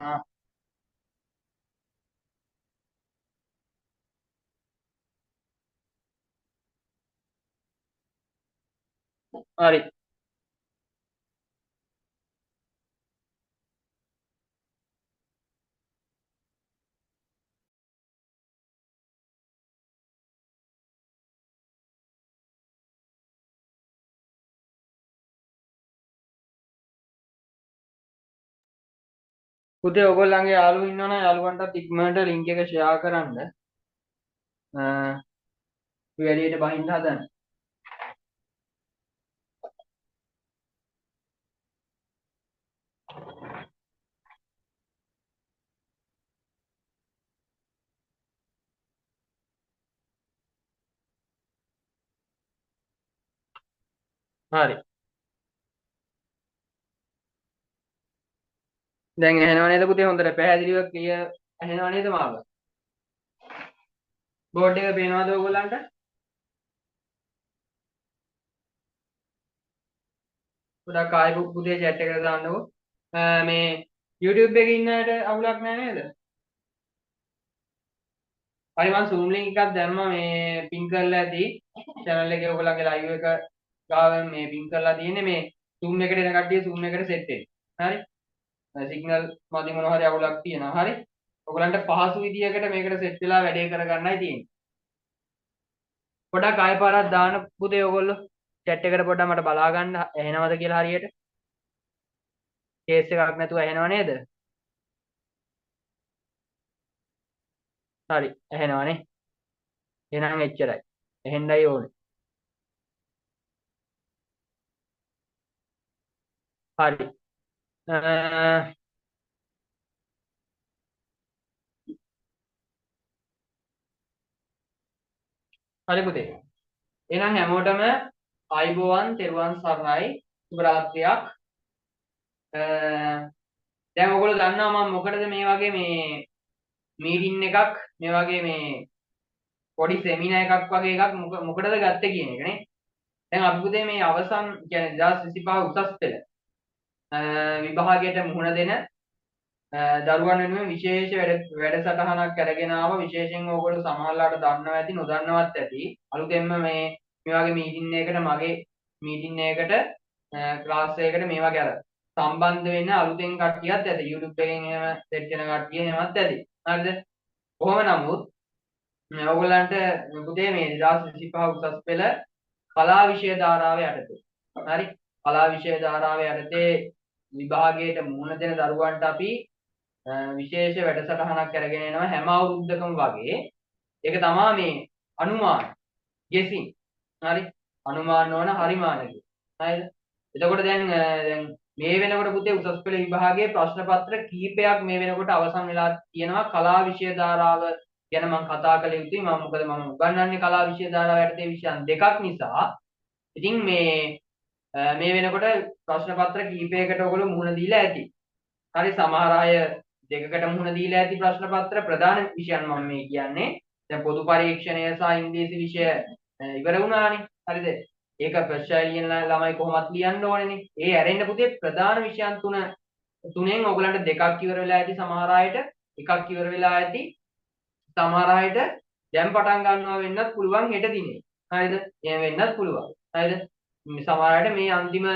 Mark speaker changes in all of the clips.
Speaker 1: ආ හරි පුතේ ඔයගොල්ලන්ගේ යාළුවෝ ඉන්නවනම් යාළුවන්ටත් ඉක්මනට ලින්ක් එක ෂෙයා කරන්න. අපි වැඩේට බහින්න හදන්න. හරි. දැන් ඇහෙනව නේද පුතේ හොඳට පැහැදිලිව ක්ලියර් ඇහෙනව නේද මාව? බෝඩ් එක පේනවද ඔයගොල්ලන්ට? පොඩක් ආයෙ පුතේ chat එකට දාන්නකෝ. මේ YouTube එකේ ඉන්න අයට අවුලක් නැහැ නේද? හරි මම zoom link එකක් දැම්මා මේ පින් කරලා ඇති channel එකේ ඔයගොල්ලන්ගේ live එක ගාව මේ පින් කරලා තියෙන්නේ මේ zoom එකට එන කට්ටිය zoom එකට set වෙන්න. හරි? සිග්නල් මදි මොනවා හරි අවුලක් තියෙනවා. හරි? ඔයගලන්ට පහසු විදියකට මේකට සෙට් වෙලා වැඩේ කරගන්නයි තියෙන්නේ. පොඩක් ආයෙ පාරක් දාන්න පුතේ ඔයගොල්ලෝ chat එකට පොඩ්ඩක් මට බලා ගන්න ඇහෙනවද කියලා හරියට. කේස් එකක් නැතුව ඇහෙනව නේද? හරි ඇහෙනවනේ. එහෙනම් එච්චරයි. එහෙන්නයි ඕනේ. හරි. හරි පුතේ. එහෙනම් හැමෝටම ආයිබෝවන් තෙරුවන් සරණයි. සුබ රාත්‍රියක්. දැන් ඔයගොල්ලෝ දන්නවා මම මොකටද මේ වගේ මේ මීටින් එකක් මේ වගේ මේ පොඩි සෙමිනා එකක් වගේ එකක් මොකටද ගත්තේ කියන එක නේ. දැන් අපි පුතේ මේ අවසන් කියන්නේ 2025 උසස් පෙළ විභාගයට මුහුණ දෙන දරුවන් වෙනුවෙන් විශේෂ වැඩසටහනක් අරගෙන ආව විශේෂයෙන් ඕගොල්ලෝ සමහරලාට දන්නවා ඇති නොදන්නවත් ඇති අලුතෙන්ම මේ වගේ මීටින් එකකට මගේ මීටින් එකකට ක්ලාස් එකකට මේ වගේ අර සම්බන්ධ වෙන්න අලුතෙන් කට්ටියත් ඇති YouTube එකෙන් එහෙම සෙට් වෙන කට්ටිය එහෙමත් ඇති හරිද කොහොම නමුත් ඔයගොල්ලන්ට පුතේ මේ 2025 උසස් පෙළ කලා විෂය ධාරාව යටතේ හරි කලා විෂය ධාරාව යටතේ විභාගයට මුහුණ දෙන දරුවන්ට අපි විශේෂ වැඩසටහනක් අරගෙන එනවා හැම අවුරුද්දකම වගේ ඒක තමයි මේ අනුමාන ගෙසින් හරි අනුමාන නොවන හරිමාන කිය. හරිද? එතකොට දැන් මේ වෙනකොට පුතේ උසස් පෙළ විභාගයේ ප්‍රශ්න පත්‍ර කිහිපයක් මේ වෙනකොට අවසන් වෙලා තියෙනවා කලා විෂය ධාරාව ගැන මම කතා කළ යුතුයි මම මොකද මම උගන්වන්නේ කලා විෂය ධාරාව යටතේ විෂයන් දෙකක් නිසා ඉතින් මේ වෙනකොට ප්‍රශ්න පත්‍ර කිහිපයකට ඔයගොල්ලෝ මුහුණ දීලා ඇති. හරි සමහර අය දෙකකට මුහුණ දීලා ඇති ප්‍රශ්න පත්‍ර ප්‍රධාන විෂයන් මම මේ කියන්නේ. දැන් පොදු පරීක්ෂණය සහ ඉංග්‍රීසි විෂය ඉවර වුණානේ. හරිද? ඒක ප්‍රශ්නය ලියන ළමයි කොහොමත් ලියන්න ඕනේනේ. ඒ ඇරෙන්න පුතේ ප්‍රධාන විෂයන් තුනෙන් ඔයගලන්ට දෙකක් ඉවර වෙලා ඇති සමහර අයට එකක් ඉවර වෙලා ඇති සමහර අයට දැන් පටන් ගන්නවා වෙන්නත් පුළුවන් හෙට දිනේ. හරිද? එහෙම වෙන්නත් පුළුවන්. හරිද? සමහර අයට මේ අන්තිම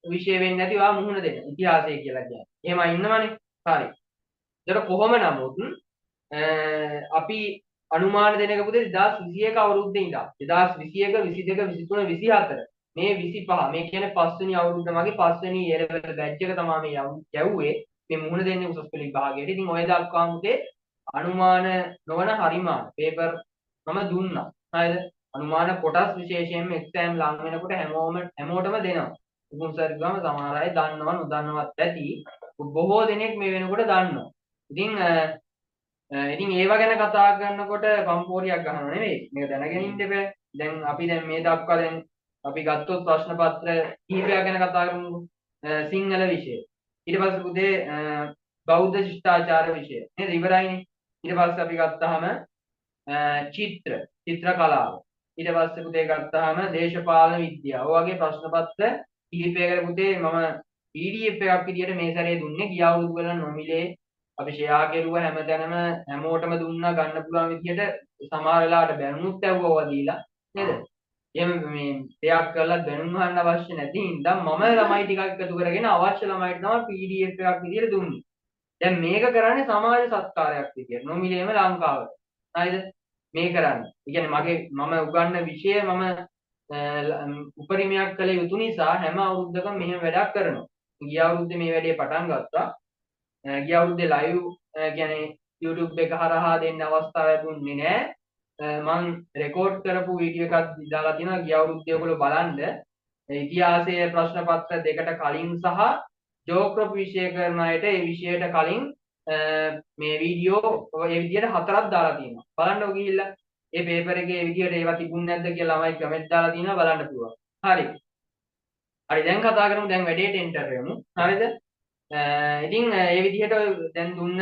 Speaker 1: විෂය වෙන්නේ නැති වා මුහුණ දෙන්න. ඉතිහාසය කියලා කියන්නේ. එහෙම ඉන්නවනේ. හරි. ඒතර කොහොම නමුත් අපි අනුමාන දෙන එක පුතේ 2021 අවුරුද්දේ ඉඳන් 2021 22 23 24 මේ 25 මේ කියන්නේ පස්වෙනි අවුරුද්ද මගේ පස්වෙනි A level batch එක තමයි මේ යවුවේ මේ මුහුණ දෙන්නේ උසස් පෙළ විභාගයට. ඉතින් ඔය දක්වාම පුතේ අනුමාන නොවන හරිමාන පේපර් මම දුන්නා. හරිද? අනුමාන කොටස් විශේෂයෙන්ම එක්සෑම් ලඟ වෙනකොට හැමෝටම දෙනවා. උගුම් සර් ගම සමහර අය දන්නව නොදන්නවත් ඇති. බොහෝ දෙනෙක් මේ වෙනකොට දන්නවා. ඉතින් ඒව ගැන කතා කරනකොට පම්පෝරියක් ගහනව නෙවෙයි. මේක දැනගෙන ඉන්න බෑ. දැන් අපි මේ දක්වා දැන් අපි ගත්තොත් ප්‍රශ්න පත්‍ර කිහිපයක් ගැන කතා කරමු. සිංහල විෂය. ඊට පස්සේ පුතේ බෞද්ධ ශිෂ්ටාචාර විෂය. නේද? ඉවරයිනේ. ඊට පස්සේ අපි ගත්තාම චිත්‍ර කලාව. ඊට පස්සේ පුතේ ගත්තාම දේශපාලන විද්‍යාව. ඔය වගේ ප්‍රශ්න පත්‍ර කිහිපයකට පුතේ මම PDF එකක් විදියට මේ සැරේ දුන්නේ ගිය අවුරුදු වල නොමිලේ අපි ෂෙයා කෙරුවා හැමතැනම හැමෝටම දුන්නා ගන්න පුළුවන් විදිහට සමහර වෙලාවට බැනුනුත් ඇව්වා දීලා නේද? එහෙම මේ දෙයක් කරලා දැනුම් ගන්න අවශ්‍ය නැති හින්දා මම ළමයි ටිකක් එකතු කරගෙන අවශ්‍ය ළමයිට තමයි PDF එකක් විදිහට දුන්නේ. දැන් මේක කරන්නේ සමාජ සත්කාරයක් විදියට. නොමිලේම ලංකාවට. හරිද? මේ කරන්නේ. ඒ කියන්නේ මම උගන්න විෂය උපරිමයක් කළ යුතු නිසා හැම අවුරුද්දකම මෙහෙම වැඩක් කරනවා. ගිය අවුරුද්දේ මේ වැඩේ පටන් ගත්තා. ගිය අවුරුද්දේ live කියන්නේ YouTube එක හරහා දෙන්න අවස්ථාව ලැබුණේ නැහැ. මම රෙකෝඩ් කරපු වීඩියෝ එකක් දාලා තියෙනවා ගිය අවුරුද්දේ ඔයගොල්ලෝ බලන්න. ඉතිහාසයේ ප්‍රශ්න පත්‍ර දෙකට කලින් සහ ජෝග්‍රෆි විෂය කරන අයට ඒ විෂයට කලින් මේ වීඩියෝ ඒ විදිහට හතරක් දාලා තියෙනවා. බලන්නකො ගිහිල්ලා. ඒ පේපර් එකේ ඒ විදිහට ඒවා තිබුණේ නැද්ද කියලා ළමයි කමෙන්ට් දාලා තියෙනවා බලන්න පුළුවන්. හරි. හරි දැන් කතා කරමු දැන් වැඩේට එන්ටර් වෙමු. හරිද? ඉතින් ඒ විදිහට දැන් දුන්න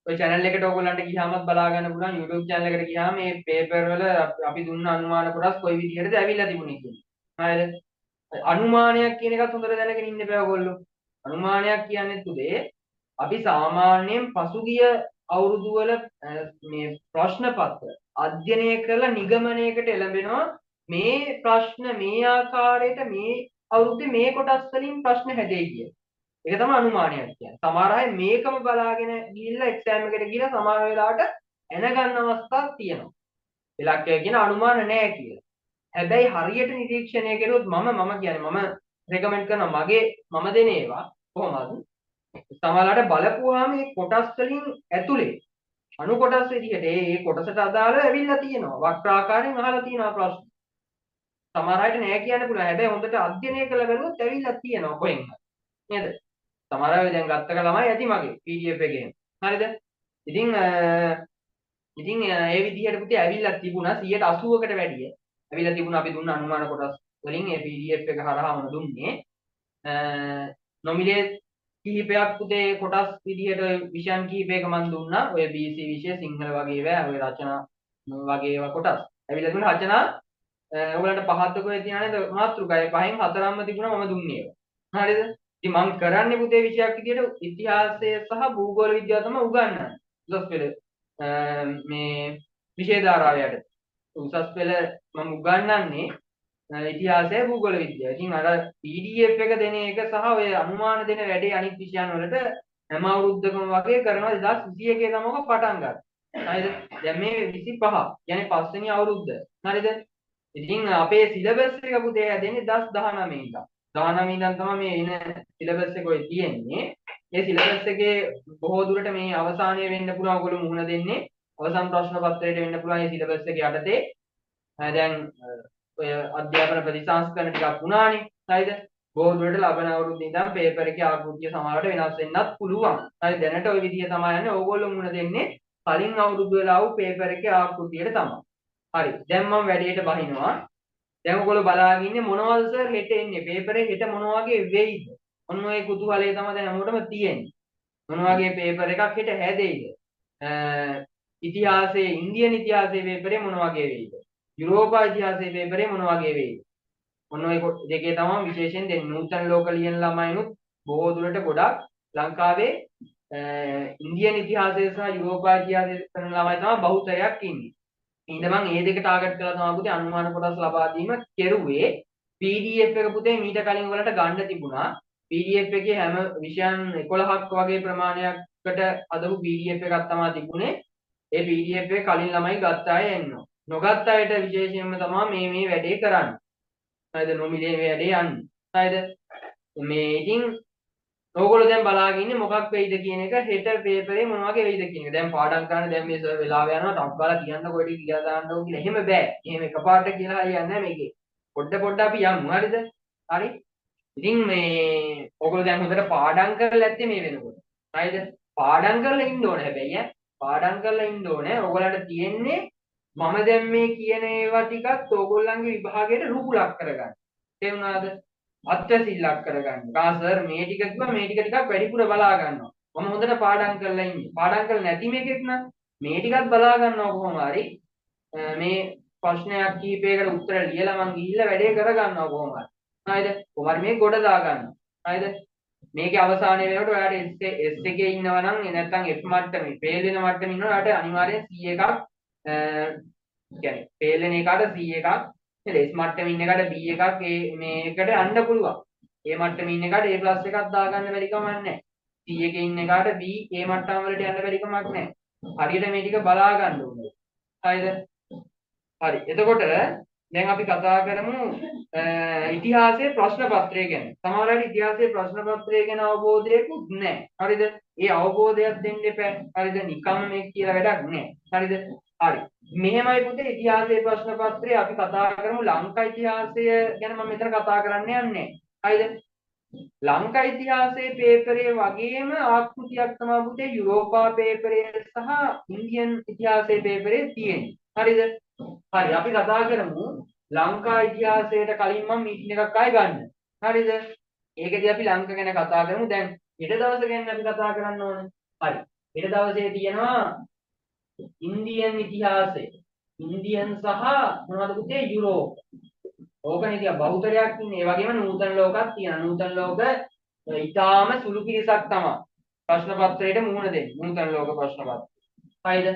Speaker 1: ඔය channel එකට ඔයගොල්ලන්ට ගියාමත් බලා ගන්න පුළුවන් YouTube channel එකට ගියාම මේ පේපර් වල අපි දුන්න අනුමාන කොටස් කොයි විදිහටද ඇවිල්ලා තිබුණේ කියන්නේ. හරිද? අනුමානයක් කියන එකත් හොඳට දැනගෙන ඉන්න බෑ ඔයගොල්ලෝ. අනුමානයක් කියන්නේ තුදේ අපි සාමාන්‍යයෙන් පසුගිය අවුරුදු වල මේ ප්‍රශ්න පත්‍ර අධ්‍යයනය කරලා නිගමනයකට එළඹෙනවා මේ ප්‍රශ්න මේ ආකාරයට මේ අවුරුද්දේ මේ කොටස් වලින් ප්‍රශ්න හැදෙයි කියලා. ඒක තමයි අනුමානයක් කියන්නේ. සමහර අය මේකම බලාගෙන ගිහිල්ලා එක්සෑම් එකට ගිහලා සමහර වෙලාවට එන ගන්න අවස්ථාවක් තියෙනවා. ඉලක්කය කියන අනුමාන නැහැ කියලා. හැබැයි හරියට නිරීක්ෂණය කරුවොත් මම කියන්නේ මම රෙකමන්ඩ් කරනවා මම දෙන ඒවා කොහොමද? සමහරවිට බලපුවාම මේ කොටස් වලින් ඇතුලේ අණු කොටස් විදිහට ඒ කොටසට අදාළව ඇවිල්ලා තියෙනවා. වක්‍රාකාරයෙන් අහලා තියෙනවා ප්‍රශ්න. සමහර අයට නෑ කියන්න පුළුවන්. හැබැයි හොඳට අධ්‍යයනය කළ බැලුවොත් ඇවිල්ලා තියෙනවා කොහෙන්ද? නේද? සමහර අය දැන් ගත්ත ළමයි ඇති මගේ PDF එකෙන්. හරිද? ඉතින් ඒ විදිහට පුතේ ඇවිල්ලා තිබුණා 80%කට වැඩිය. ඇවිල්ලා තිබුණා අපි දුන්න අනුමාන කොටස් වලින් ඒ PDF එක හරහාම දුන්නේ. නොමිලේ කිහිපයක් පුතේ කොටස් විදිහට විෂයන් කිහිපයක මම දුන්නා. ඔය BC විෂය සිංහල වගේ ඒවා ඔය රචනා වගේ ඒවා කොටස්. ඇවිල්ලා දුන්න රචනා ඔයගලන්ට පහත් කොහෙද තියන්නේ නේද මාතෘකාවේ පහෙන් හතරක්ම තිබුණා මම දුන්නේ ඒවා. හරිද? ඉතින් මම කරන්නේ පුතේ විෂයක් විදිහට ඉතිහාසය සහ භූගෝල විද්‍යාව තමයි උගන්වන්නේ. උසස් පෙළ මේ විෂය ධාරාවයට. උසස් පෙළ මම උගන්වන්නේ ඉතිහාසය භූගෝල විද්‍යාව. ඉතින් අර PDF එක දෙන එක සහ ඔය අනුමාන දෙන වැඩේ අනිත් විෂයන් වලට හැම අවුරුද්දකම වගේ කරනවා 2021 තමක පටන් ගත්තා. හරිද? දැන් මේ 25 කියන්නේ පස්වෙනි අවුරුද්ද. හරිද? ඉතින් අපේ සිලබස් එක පුතේ හැදෙන්නේ 2019 ඉඳන්. 19 ඉඳන් තමයි මේ එන සිලබස් එක ඔය තියෙන්නේ. මේ සිලබස් එකේ බොහෝ දුරට මේ අවසානයේ වෙන්න පුළුවන් ඔයගොල්ලෝ මුහුණ දෙන්නේ. අවසන් ප්‍රශ්න පත්‍රයට වෙන්න පුළුවන් මේ සිලබස් එක යටතේ. දැන් ඔය අධ්‍යාපන ප්‍රතිසංස්කරණ ටිකක් වුණානේ. හරිද? බොහෝ දුරට ලබන අවුරුද්දේ ඉඳන් පේපර් එකේ ආකෘතිය සමහරට වෙනස් වෙන්නත් පුළුවන්. හරි දැනට ওই විදිය තමයි යන්නේ. ඕගොල්ලෝ මුණ දෙන්නේ කලින් අවුරුද්ද වල ආපු පේපර් එකේ ආකෘතියට තමයි. හරි. දැන් මම වැඩේට බහිනවා. දැන් ඔයගොල්ලෝ බලාගෙන ඉන්නේ මොනවද සර් හෙට එන්නේ? පේපරේ හෙට මොන වගේ වෙයිද? ඔන්න ඔය කුතුහලය තමයි දැන් හැමෝටම තියෙන්නේ. මොන වගේ පේපර් එකක් හෙට හැදෙයිද? ඉතිහාසයේ ඉන්දියන් ඉතිහාසයේ පේපරේ මොන වගේ වෙයිද? යුරෝපා ඉතිහාසයේ පේපරේ මොන වගේ වෙයිද? ඔන්න ඔය දෙකේ තමයි විශේෂයෙන් දෙන්නේ. නූතන ලෝක ලියන ළමයිනුත් බොහෝ දුරට ගොඩක් ලංකාවේ ඉන්දියන් ඉතිහාසය සහ යුරෝපා ඉතිහාසය කරන ළමයි තමයි බහුතරයක් ඉන්නේ. ඉතින් මම මේ දෙක ටාගට් කරලා තමයි පුතේ අනුමාන කොටස් ලබා දීම කෙරුවේ. PDF එක පුතේ මීට කලින් වලට ගන්න තිබුණා. PDF එකේ හැම විෂයන් 11ක් වගේ ප්‍රමාණයකට අදපු PDF එකක් තමයි තිබුණේ. ඒ PDF එක කලින් ළමයි ගත්ත අය එන්නවා. නොගත් අයට විශේෂයෙන්ම තමයි මේ වැඩේ කරන්නේ. හරිද? නොමිලේ වැඩේ යන්නේ. හරිද? මේ ඉතින් ඕගොල්ලෝ දැන් බලාගෙන ඉන්නේ මොකක් වෙයිද කියන එක හෙට පේපරේ මොන වගේ වෙයිද කියන එක. දැන් පාඩම් කරන්න දැන් මේ සර් වෙලාව යනවා ටක් ගාලා කියන්න කොහෙද කියලා දාන්න ඕන කියලා. එහෙම බෑ. එහෙම එකපාරට කියලා හරියන්නේ නැහැ මේකේ. පොඩ අපි යමු. හරිද? හරි. ඉතින් මේ ඕගොල්ලෝ දැන් හොඳට පාඩම් කරලා ඇත්තේ මේ වෙනකොට. හරිද? පාඩම් කරලා ඉන්න ඕනේ හැබැයි ඈ. පාඩම් කරලා ඉන්න ඕනේ. ඕගොල්ලන්ට තියෙන්නේ මම දැන් මේ කියන ඒවා ටිකත් ඕගොල්ලන්ගේ විභාගයට රුකුලක් කරගන්න. තේරුණාද? අත්‍යසිල්ලක් කරගන්න. සර් මේ ටික කිව්වා මේ ටික ටිකක් වැඩිපුර බලා ගන්නවා. මම හොඳට පාඩම් කරලා ඉන්නේ. පාඩම් කරලා නැති මේකෙක් නම් මේ ටිකත් බලා ගන්නවා කොහොම හරි. මේ ප්‍රශ්නයක් කීපයකට උත්තර ලියලා මං ගිහිල්ලා වැඩේ කර ගන්නවා කොහොම හරි. හරිද? කොහොම හරි මේ ගොඩ දා ගන්නවා. හරිද? මේකේ අවසානයේ වෙනකොට ඔයාලට S එකේ ඉන්නවා නම් නැත්නම් F මට්ටමේ ෆේල් වෙන මට්ටමේ ඉන්නවා ඔයාලට අනිවාර්යෙන් C එකක් කියන්නේ ෆේල් වෙන එකට C එකක් ඊට S මට්ටමේ ඉන්න එකට B එකක් මේකට යන්න පුළුවන්. A මට්ටමේ ඉන්න එකට A+ එකක් දාගන්න බැරි කමක් නැහැ. C එකේ ඉන්න එකට B A මට්ටම වලට යන්න බැරි කමක් නැහැ. හරියට මේ ටික බලා ගන්න ඕනේ. හරිද? හරි. එතකොට දැන් අපි කතා කරමු ඉතිහාසයේ ප්‍රශ්න පත්‍රය ගැන. සමහරවිට ඉතිහාසයේ ප්‍රශ්න පත්‍රය ගැන අවබෝධයකුත් නැහැ. හරිද? ඒ අවබෝධයක් දෙන්න එපා. හරිද? නිකම්ම මේක කියලා වැඩක් නැහැ. හරිද? හරි. මෙහෙමයි පුතේ ඉතිහාසයේ ප්‍රශ්න පත්‍රය අපි කතා කරමු ලංකා ඉතිහාසය ගැන මම මෙතන කතා කරන්න යන්නේ. හරිද? ලංකා ඉතිහාසයේ පේපරේ වගේම ආකෘතියක් තමයි පුතේ යුරෝපා පේපරේ සහ ඉන්දියන් ඉතිහාසයේ පේපරේ තියෙන්නේ. හරිද? හරි අපි කතා කරමු ලංකා ඉතිහාසයට කලින් මම මීටින් එකක් ආයෙ ගන්න. හරිද? ඒකදී අපි ලංක ගැන කතා කරමු. දැන් හෙට දවස ගැන අපි කතා කරන්න ඕනේ. හරි. හෙට දවසේ තියෙනවා ඉන්දියන් ඉතිහාසය. ඉන්දියන් සහ මොනවද පුතේ යුරෝප. ඕකනේ ඉතින් බහුතරයක් ඉන්නේ. ඒ වගේම නූතන ලෝකයක් තියෙනවා. නූතන ලෝක ඊටාම සුළු පිරිසක් තමයි ප්‍රශ්න පත්‍රයට මුහුණ දෙන්නේ. නූතන ලෝක ප්‍රශ්න පත්‍රය. හරිද?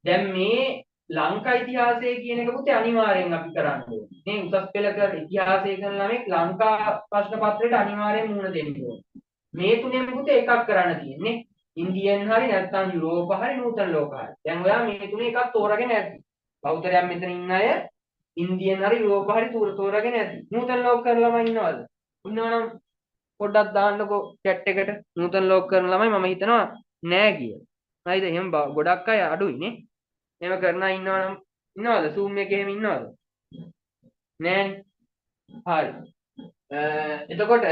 Speaker 1: දැන් මේ ලංකා ඉතිහාසය කියන එක පුතේ අනිවාර්යෙන් අපි කරන්න ඕනේ. මේ උසස් පෙළ කර ඉතිහාසය කරන ළමෙක් ලංකා ප්‍රශ්න පත්‍රයට අනිවාර්යෙන් මුහුණ දෙන්න ඕනේ. මේ තුනෙන් පුතේ එකක් කරන්න තියෙන්නේ. ඉන්දියන් හරි නැත්නම් යුරෝප හරි නූතන ලෝක හරි. දැන් ඔයා මේ තුනේ එකක් තෝරගෙන ඇති. බෞද්ධයන් මෙතන ඉන්න අය ඉන්දියන් හරි යුරෝප හරි තෝරගෙන ඇති. නූතන ලෝක කරන ළමයි ඉන්නවද? ඉන්නවනම් පොඩ්ඩක් දාන්නකෝ chat එකට. නූතන ලෝක කරන ළමයි මම හිතනවා නෑ කියලා. හරිද? එහෙනම් ගොඩක් අය අඩුයි නේ. එහෙම කරන අය ඉන්නවනම් ඉන්නවද? Zoom එකේ එහෙම ඉන්නවද? නෑනේ. හරි. එතකොට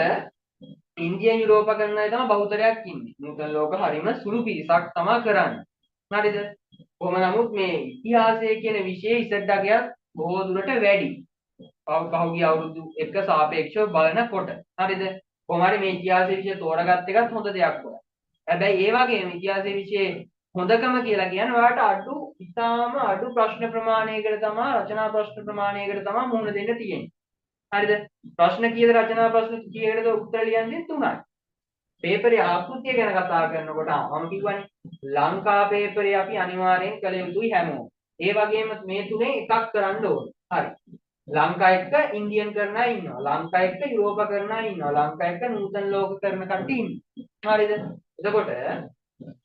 Speaker 1: ඉන්දියන් යුරෝපා කරන අය තමයි බහුතරයක් ඉන්නේ. නූතන ලෝක හරීම සුළු පිරිසක් තමයි කරන්නේ. හරිද? කොහොම නමුත් මේ ඉතිහාසය කියන විෂයේ ඉස්සෙල්ලාගියත් බොහෝ දුරට වැඩි. පහුගිය අවුරුදු එක සාපේක්ෂව බලනකොට. හරිද? කොහොම හරි මේ ඉතිහාසයේ විෂය තෝරගත්ත එකත් හොඳ දෙයක් වුණා. හැබැයි ඒ වගේම ඉතිහාසයේ විෂයේ හොඳකම කියලා කියන්නේ ඔයාලට ඉතාම අඩු ප්‍රශ්න ප්‍රමාණයකට තමයි රචනා ප්‍රශ්න ප්‍රමාණයකට තමයි මුහුණ දෙන්න තියෙන්නේ. හරිද? ප්‍රශ්න කීයද රචනා ප්‍රශ්න කීයකටද උත්තර ලියන්නේ 3යි. පේපරේ ආකෘතිය ගැන කතා කරනකොට මම කිව්වනේ ලංකා පේපරේ අපි අනිවාර්යෙන් කළ යුතුයි හැමෝම. ඒ වගේම මේ තුනේ එකක් කරන්න ඕනේ. හරි. ලංකා එක්ක ඉන්දියන් කරන අය ඉන්නවා. ලංකා එක්ක යුරෝපා කරන අය ඉන්නවා. ලංකා එක්ක නූතන ලෝක කරන කට්ටිය ඉන්නවා. හරිද? එතකොට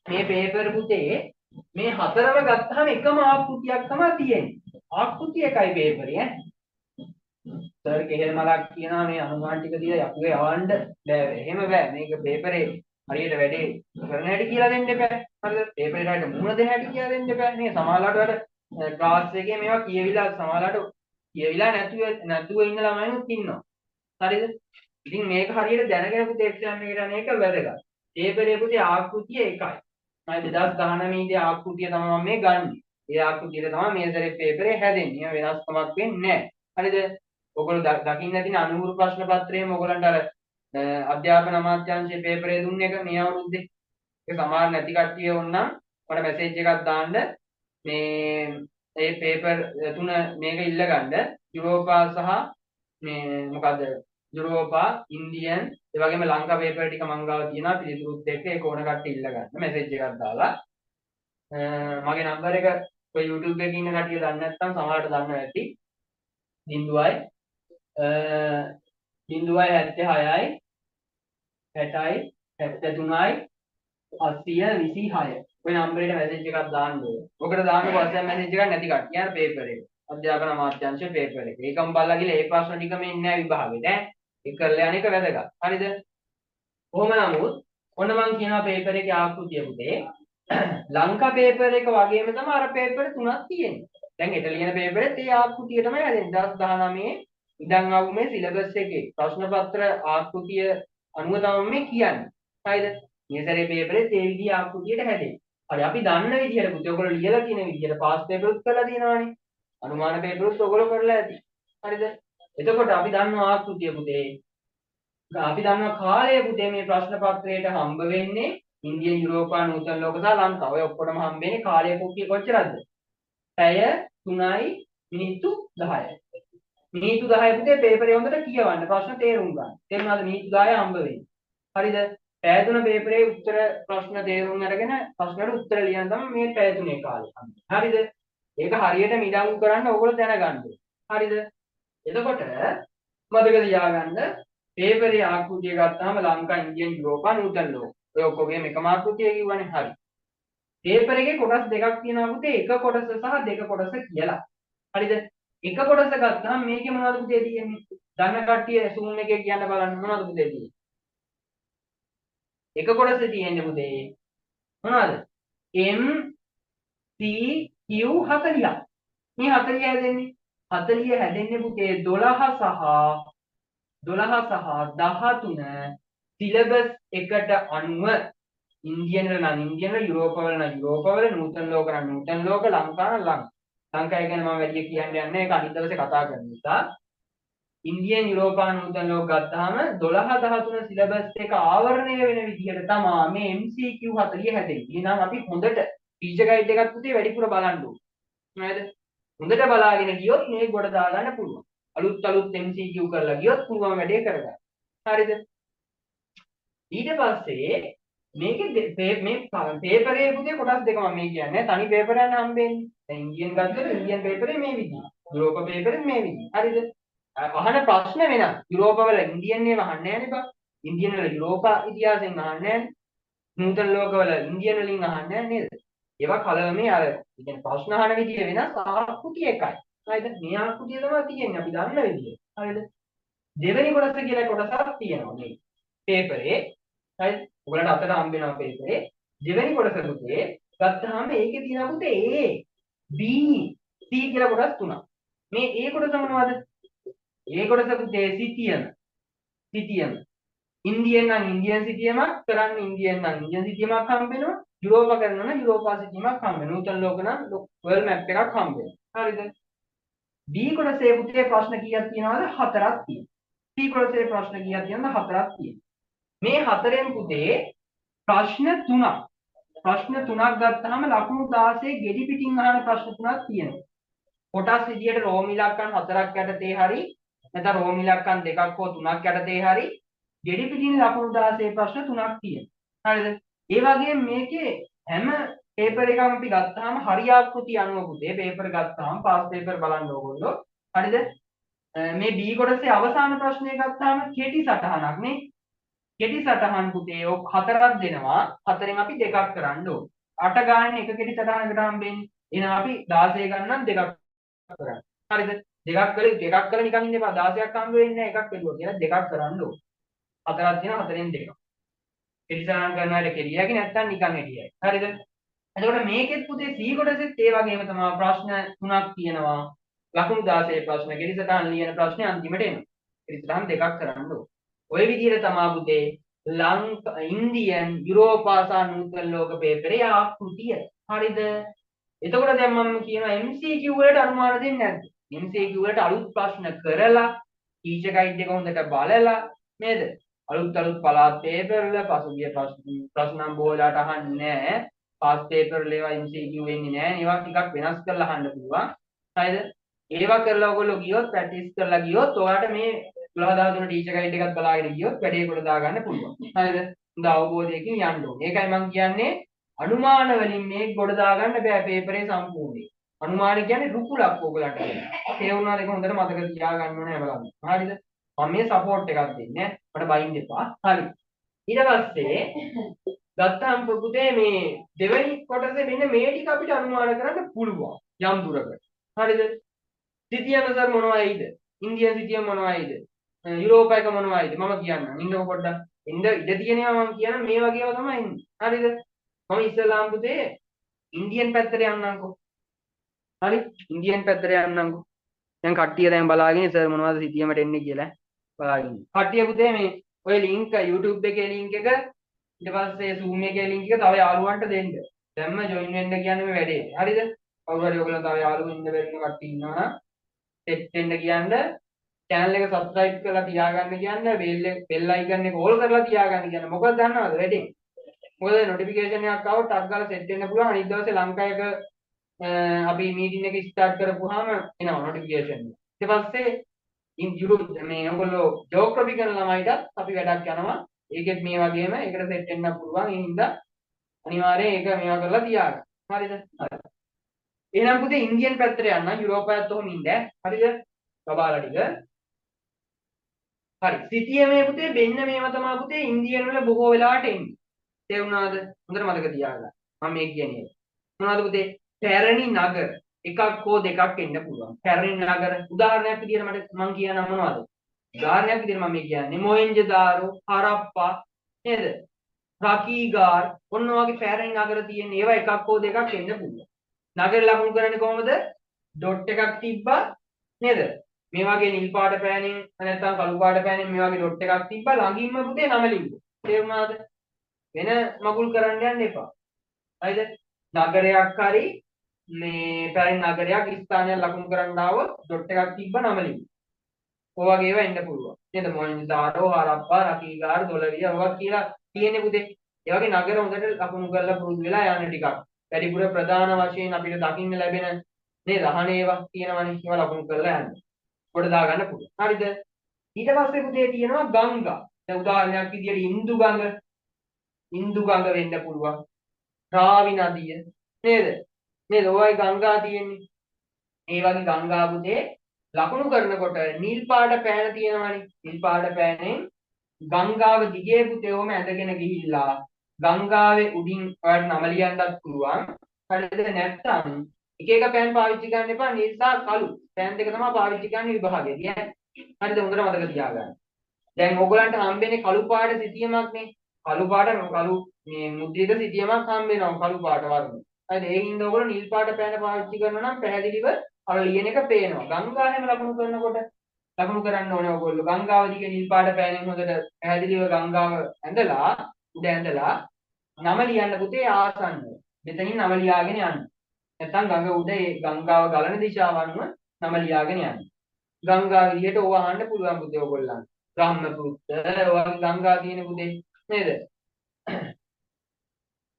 Speaker 1: මේ පේපර් පුතේ මේ හතරම ගත්තාම එකම ආකෘතියක් තමයි තියෙන්නේ. ආකෘතිය එකයි පේපරේ ඈ. සර් කෙහෙල් මලක් කියනවා මේ අනුමාන ටික දීලා යකුවේ යවන්න බෑ. එහෙම බෑ. මේක පේපරේ හරියට වැඩේ කරන හැටි කියලා දෙන්න එපා. හරිද? පේපරේට හරියට මුණ දෙන හැටි කියලා දෙන්න එපා. මේ සමහරවිට වල ක්ලාස් එකේ මේවා කියවිලා සමහරවිට කියවිලා නැතුව ඉන්න ළමයිනුත් ඉන්නවා. හරිද? ඉතින් මේක හරියට දැනගෙන පුතේ එක්සෑම් එකට යන එක වැදගත්. පේපරේ පුතේ ආකෘතිය එකයි. මම 2019 දී ආකෘතිය තමයි මම මේ ගන්නේ. ඒ ආකෘතියට තමයි මේ සැරේ පේපරේ හැදෙන්නේ. වෙනස්කමක් වෙන්නේ නැහැ. හරිද? ඔයගොල්ලෝ දකින්න තියෙන අනුහුරු ප්‍රශ්න පත්‍රයේම ඔයගොල්ලන්ට අර අධ්‍යාපන අමාත්‍යාංශයේ පේපරේ දුන්න එක මේ අවුරුද්දේ. ඒක සමහර නැති කට්ටිය වුණනම් මට මැසේජ් එකක් දාන්න මේ පේපර් තුන මේක ඉල්ලගන්න යුරෝපා සහ මේ මොකද්ද යුරෝපා ඉන්දියන් ඒ වගේම ලංකා පේපර් ටික මං ගාව තියෙනවා පිළිතුරුත් එක්ක ඒක ඕන කට්ටිය ඉල්ලගන්න මැසේජ් එකක් දාලා මගේ නම්බර් එක ඔය YouTube එකේ ඉන්න කට්ටිය දන්නේ නැත්නම් සමහරට දන්නවා ඇති 0යි 076යි 60යි 73යි 826 ඔය නම්බරේට මැසේජ් එකක් දාන්න ඕනේ. ඔකට දාන්න WhatsApp මැසේජ් එකක් නැති කට්ටිය අර පේපර් එක. අධ්‍යාපන අමාත්‍යාංශයේ පේපර් එක. ඒකම බලලා ගිහලා ඒ ප්‍රශ්න ටිකම එන්නේ නැහැ විභාගෙට ඈ. ඒක කරලා යන එක වැදගත්. හරිද? කොහොම නමුත් ඔන්න මම කියනවා පේපර් එකේ ආකෘතිය පුතේ. ලංකා පේපර් එක වගේම තමයි අර පේපර් තුනක් තියෙන්නේ. දැන් හෙට ලියන පේපරෙත් ඒ ආකෘතිය තමයි හැදෙන්නේ. 2019 ඉඳන් ආපු මේ සිලබස් එකේ ප්‍රශ්න පත්‍ර ආකෘතිය අනුව තමයි මේ කියන්නේ. හරිද? මේ සැරේ පේපරෙත් ඒ විදිහ ආකෘතියට හැදෙන්නේ. හරි අපි දන්න විදිහට පුතේ ඔයගොල්ලෝ ලියලා තියෙන විදිහට පාස් පේපරුත් කරලා තියෙනවානේ. අනුමාන පේපරුත් ඔයගොල්ලෝ කරලා ඇති. හරිද? එතකොට අපි දන්නවා ආකෘතිය පුතේ. අපි දන්නවා කාලය පුතේ මේ ප්‍රශ්න පත්‍රයට හම්බ වෙන්නේ ඉන්දියන් යුරෝපා නූතන ලෝක සහ ලංකාව. ඔය ඔක්කොටම හම්බෙන්නේ කාලය කොච්චරද? පැය 3යි මිනිත්තු 10යි. මිනිත්තු 10 පුතේ පේපරේ හොඳට කියවන්න ප්‍රශ්න තේරුම් ගන්න. තේරුණාද මිනිත්තු 10 හම්බ වෙන්නේ. හරිද? පැය 3 පේපරේ උත්තර ප්‍රශ්න තේරුම් අරගෙන ප්‍රශ්නවලට උත්තර ලියන්න තමයි මේ පැය 3 කාලය. හරිද? ඒක හරියට මිඩංගු කරන්න ඕගොල්ලෝ දැනගන්න ඕනේ. හරිද? එතකොට මතක තියාගන්න පේපරේ ආකෘතිය ගත්තාම ලංකා ඉන්දියන් යුරෝපා නූතන ලෝක. ඔය ඔක්කොගේම එකම ආකෘතිය කිව්වනේ. හරි. පේපර් එකේ කොටස් දෙකක් තියෙනවා පුතේ. එක කොටස සහ දෙක කොටස කියලා. හරිද? එක කොටස ගත්තාම මේකේ මොනවද පුතේ තියෙන්නේ? දන්න කට්ටිය zoom එකේ කියන්න බලන්න මොනවද පුතේ තියෙන්නේ? එක කොටසේ තියෙන්නේ පුතේ මොනවද? M C Q 40ක්. මේ 40 හැදෙන්නේ 40 හැදෙන්නේ පුතේ 12 සහ 13 සිලබස් එකට අනුව ඉන්දියන් වල නම් ඉන්දියන් වල යුරෝප වල නම් යුරෝප වල නූතන ලෝක නම් නූතන ලෝක ලංකා නම් ලංකාව ගැන මම වැඩි කියන්න යන්නේ ඒක අනිත් දවසේ කතා කරන නිසා ඉන්දියන් යුරෝපා නූතන ලෝක ගත්තාම 12 13 සිලබස් එක ආවරණය වෙන විදිහට තමයි මේ MCQ 40 හැදෙන්නේ. එහෙනම් අපි හොඳට ටීචර් ගයිඩ් එකක් පුතේ වැඩිපුර බලන්න ඕනේ. නේද? හොඳට බලාගෙන ගියොත් මේක ගොඩ දාගන්න පුළුවන්. අලුත් MCQ කරලා ගියොත් පුළුවන් වැඩේ කරගන්න. හරිද? ඊට පස්සේ මේකේ මේ පේපරේ පුතේ කොටස් දෙක මම මේ කියන්නේ තනි පේපරයක් හම්බෙන්නේ. දැන් ඉන්දියන් ගත්තොත් ඉන්දියන් පේපරේ මේ විදිහ. යුරෝප පේපරේ මේ විදිහ. හරිද? අහන ප්‍රශ්න වෙනස්. යුරෝප වල ඉන්දියන් ඒවා අහන්නේ නැහැ නේ බා. ඉන්දියන් වල යුරෝප ඉතිහාසයෙන් අහන්නේ නැහැ. නූතන ලෝක වල ඉන්දියන් වලින් අහන්නේ නැහැ නේද? ඒවා කලවමේ අර කියන්නේ ප්‍රශ්න අහන විදිය වෙනස් ආකෘතිය එකයි. හරිද? මේ ආකෘතිය තමයි තියෙන්නේ අපි දන්න විදිය. හරිද? දෙවෙනි කොටස කියලා කොටසක් තියෙනවා මේ පේපරේ. හරිද? ඔයගලට අතට හම්බ වෙනවා පේපරේ. දෙවෙනි කොටස පුතේ ගත්තාම ඒකේ තියෙනවා පුතේ A B C කියලා කොටස් තුනක්. මේ A කොටස මොනවද? A කොටස පුතේ සිතියම. ඉන්දියන් නම් ඉන්දියන් සිතියමක් කරන්න ඉන්දියන් නම් ඉන්දියන් සිතියමක් හම්බ වෙනවා. යුරෝප කරනවා නම් යුරෝපා සිතියමක් හම්බ වෙනවා. නූතන ලෝක නම් වර්ල්ඩ් මැප් එකක් හම්බ වෙනවා. හරිද? B කොටසේ පුතේ ප්‍රශ්න කීයක් තියෙනවද? 4ක් තියෙනවා. C කොටසේ ප්‍රශ්න කීයක් තියෙනවද? 4ක් තියෙනවා. මේ හතරෙන් පුතේ ප්‍රශ්න 3ක්. ප්‍රශ්න 3ක් ගත්තාම ලකුණු 16 ගෙඩි පිටින් අහන ප්‍රශ්න 3ක් තියෙනවා. කොටස් විදියට රෝම ඉලක්කම් 4ක් යටතේ හරි නැත්නම් රෝම ඉලක්කම් 2ක් හෝ 3ක් යටතේ හරි ගෙඩි පිටින් ලකුණු 16 ප්‍රශ්න 3ක් තියෙනවා. හරිද? ඒ වගේම මේකේ හැම පේපර් එකක්ම අපි ගත්තාම හරි ආකෘතිය අනුව පුතේ පේපර් ගත්තාම පාස් පේපර් බලන්න ඕගොල්ලෝ. හරිද? මේ B කොටසේ අවසාන ප්‍රශ්නය ගත්තාම කෙටි සටහනක් නේ. කෙටි සටහන් පුතේ ඔක් 4ක් දෙනවා. 4න් අපි දෙකක් කරන්න ඕන. 8 ගානේ එක කෙටි සටහනකට හම්බෙන්නේ. එහෙනම් අපි 16 ගණන් දෙකක් කරන්න. හරිද? දෙකක් කරලා නිකන් ඉන්න එපා. 16ක් හම්බ වෙන්නේ නැහැ එකක් වෙලුවා කියලා දෙකක් කරන්න ඕන. 4ක් තියෙනවා 4න් දෙකක්. කෙටි සටහන් කරනවාට කෙලියකි නැත්තම් නිකන් හිටියයි. හරිද? එතකොට මේකෙත් පුතේ C කොටසෙත් ඒ වගේම තමයි ප්‍රශ්න 3ක් තියෙනවා. ලකුණු 16 ප්‍රශ්න කෙටි සටහන් ලියන ප්‍රශ්නේ අන්තිමට එනවා. කෙටි සටහන් දෙකක් කරන්න ඕන. ඔය විදිහට තමයි පුතේ ඉන්දියන් යුරෝපා සහ නූතන ලෝක පේපරේ ආකෘතිය. හරිද? එතකොට දැන් මම කියනවා MCQ වලට අනුමාන දෙන්නේ නැද්ද? MCQ වලට අලුත් ප්‍රශ්න කරලා ටීචර් ගයිඩ් එක හොඳට බලලා නේද? අලුත් පළාත් පේපර් වල පසුගිය ප්‍රශ්න නම් බෝලට අහන්නේ නැහැ. පාස් පේපර් වල ඒවා MCQ වෙන්නේ නැහැ. ඒවා ටිකක් වෙනස් කරලා අහන්න පුළුවන්. හරිද? ඒවා කරලා ඔයගොල්ලෝ ගියොත් ප්‍රැක්ටිස් කරලා ගියොත් ඔයාලට මේ 12013 ටීචර් ගයිඩ් එකක් බලාගෙන ගියොත් වැඩේ කොට දාගන්න පුළුවන්. හරිද? හොඳ අවබෝධයකින් යන්න ඕනේ. ඒකයි මම කියන්නේ අනුමාන වලින් මේක කොට දාගන්න බෑ පේපරේ සම්පූර්ණයෙන්. අනුමාන කියන්නේ රුකුලක් ඕගලන්ට. ඒ වුණාද ඒක හොඳට මතක තියාගන්න ඕනේ බලන්න. හරිද? මම මේ සපෝට් එකක් දෙන්නේ. මට බයින්න එපා. හරි. ඊට පස්සේ ගත්තාම පුතේ මේ දෙවෙනි කොටසේ මෙන්න මේ ටික අපිට අනුමාන කරන්න පුළුවන් යම් දුරකට. හරිද? සිතියම සර් මොනවා ඇයිද? ඉන්දියන් සිතියම මොනවා ඇයිද? යුරෝප එක මොනවා ඇයිද? මම කියන්නම්. ඉන්නකො පොඩ්ඩක්. ඉඳ තියෙනවා මම කියන මේ වගේම තමයි ඉන්නේ. හරිද? මම ඉස්ලාම් පුතේ ඉන්දියන් පැත්තට යන්නම්කෝ. හරි? ඉන්දියන් පැත්තට යන්නම්කෝ. දැන් කට්ටිය දැන් බලාගෙන සර් මොනවද සිතියමට එන්නේ කියලා බලාගෙන. කට්ටිය පුතේ මේ ඔය ලින්ක් YouTube එකේ ලින්ක් එක ඊට පස්සේ Zoom එකේ ලින්ක් එක තව යාළුවන්ට දෙන්න. දැන්ම ජොයින් වෙන්න කියන්නේ මේ වැඩේ. හරිද? කවුරු හරි ඔයගොල්ලෝ තව යාළුවෝ ඉන්න බැරි කට්ටිය ඉන්නවා නම් සෙට් වෙන්න කියන්නේ channel එක subscribe කරලා තියාගන්න කියන්නේ bell icon එක all කරලා තියාගන්න කියන්නේ. මොකද දන්නවද වැඩේ? මොකද notification එකක් ආවොත් ටක් ගාලා සෙට් වෙන්න පුළුවන්. අනිත් දවසේ ලංකාවක අපි මීටින් එක ස්ටාර්ට් කරපුවාම එනවා notification එක. ඊට පස්සේ මේ ඔයගොල්ලෝ ජෝග්‍රැෆි කරන ළමයිටත් අපි වැඩක් යනවා. ඒකෙත් මේ වගේම ඒකට සෙට් වෙන්න පුළුවන්. ඒ හින්දා අනිවාර්යයෙන් ඒක මේවා කරලා තියාගන්න. හරිද? හරි. එහෙනම් පුතේ ඉන්දියන් පැත්තට යන්න යුරෝපයත් ඔහොම ඉන්න. හරිද? බබාලා ටික. හරි. සිටියමේ පුතේ මෙන්න මේව තමයි පුතේ ඉන්දියන් වල බොහෝ වෙලාවට එන්නේ. තේරුණාද? හොඳට මතක තියාගන්න. මම මේ කියන්නේ. මොනවද පුතේ? පැරණි නගර එකක් හෝ දෙකක් එන්න පුළුවන්. පැරණි නගර උදාහරණයක් විදිහට මම කියන්නම් මොනවද? උදාහරණයක් විදිහට මම මේ කියන්නේ මොහෙන්ජදාරෝ, හරප්පා නේද? රකීගාර් ඔන්න ඔයගේ පැරණි නගර තියෙන ඒවා එකක් හෝ දෙකක් එන්න පුළුවන්. නගර ලකුණු කරන්නේ කොහොමද? ඩොට් එකක් තිබ්බා නේද? මේ වගේ නිල් පාට පෑනෙන් නැත්නම් කළු පාට පෑනෙන් මේ වගේ ඩොට් එකක් තිබ්බා ළඟින්ම පුතේ නම ලිව්වා. තේරුණාද? වෙන මගුල් කරන්න යන්න එපා. හරිද? නගරයක් හරි මේ පැරණි නගරයක් ස්ථානයක් ලකුණු කරන්න ආවොත් ඩොට් එකක් තිබ්බා නම ලිව්වා. ඔය වගේ ඒවා එන්න පුළුවන්. නේද? මොහෙන්ජදාරෝ, හරප්පා, රකීගාර්, දොලරිය ඔවා කියලා තියෙන්නේ පුතේ. ඒ වගේ නගර හොඳට ලකුණු කරලා පුරුදු වෙලා යන්න ටිකක්. වැඩිපුර ප්‍රධාන වශයෙන් අපිට දකින්න ලැබෙන නේද? අහන ඒවා තියෙනවනේ. ඒවා ලකුණු කරලා යන්න. කොට දා ගන්න පුළුවන්. හරිද? ඊට පස්සේ පුතේ තියෙනවා ගංගා. දැන් උදාහරණයක් විදියට ඉන්දු ගඟ වෙන්න පුළුවන්. රාවි නදිය නේද? නේද? ඔයයි ගංගා තියෙන්නේ. ඒ වගේ ගංගා පුතේ ලකුණු කරනකොට නිල් පාට පෑන තියෙනවනේ. නිල් පාට පෑනෙන් ගංගාව දිගේ පුතේ ඔහම ඇදගෙන ගිහිල්ලා ගංගාවේ උඩින් ඔයාලට නම ලියන්නත් පුළුවන්. හරිද? නැත්නම් එක එක පෑන් පාවිච්චි කරන්න එපා. නිල් සහ කළු පෑන් දෙක තමයි පාවිච්චි කරන්න විභාගෙදී ඈ. හරිද? හොඳට මතක තියාගන්න. දැන් ඕගලන්ට හම්බෙන්නේ කළු පාට සිතියමක් නේ. කළු මේ මුද්‍රිත සිතියමක් හම්බ වෙනවා කළු පාට වර්ණ. හරිද? ඒ හින්දා ඕගොල්ලෝ නිල් පාට පෑන පාවිච්චි කරනවා නම් පැහැදිලිව අර ලියන එක පේනවා. ගංගාවෙම ලකුණු කරනකොට ලකුණු කරන්න ඕනේ ඕගොල්ලෝ. ගංගාව දිගේ නිල් පාට පෑනෙන් හොඳට පැහැදිලිව ගංගාව ඇඳලා උඩ ඇඳලා නම ලියන්න පුතේ ආසන්නව. මෙතනින් නම ලියාගෙන යන්න. නැත්නම් ගඟ උඩ ඒ ගංගාව ගලන දිශාව අනුව නම ලියාගෙන යන්න. ගංගා විදියට ඕව අහන්න පුළුවන් පුතේ ඕගොල්ලන්ට. බ්‍රහ්මපුත්‍ර ඔය ගංගා තියෙන පුතේ නේද?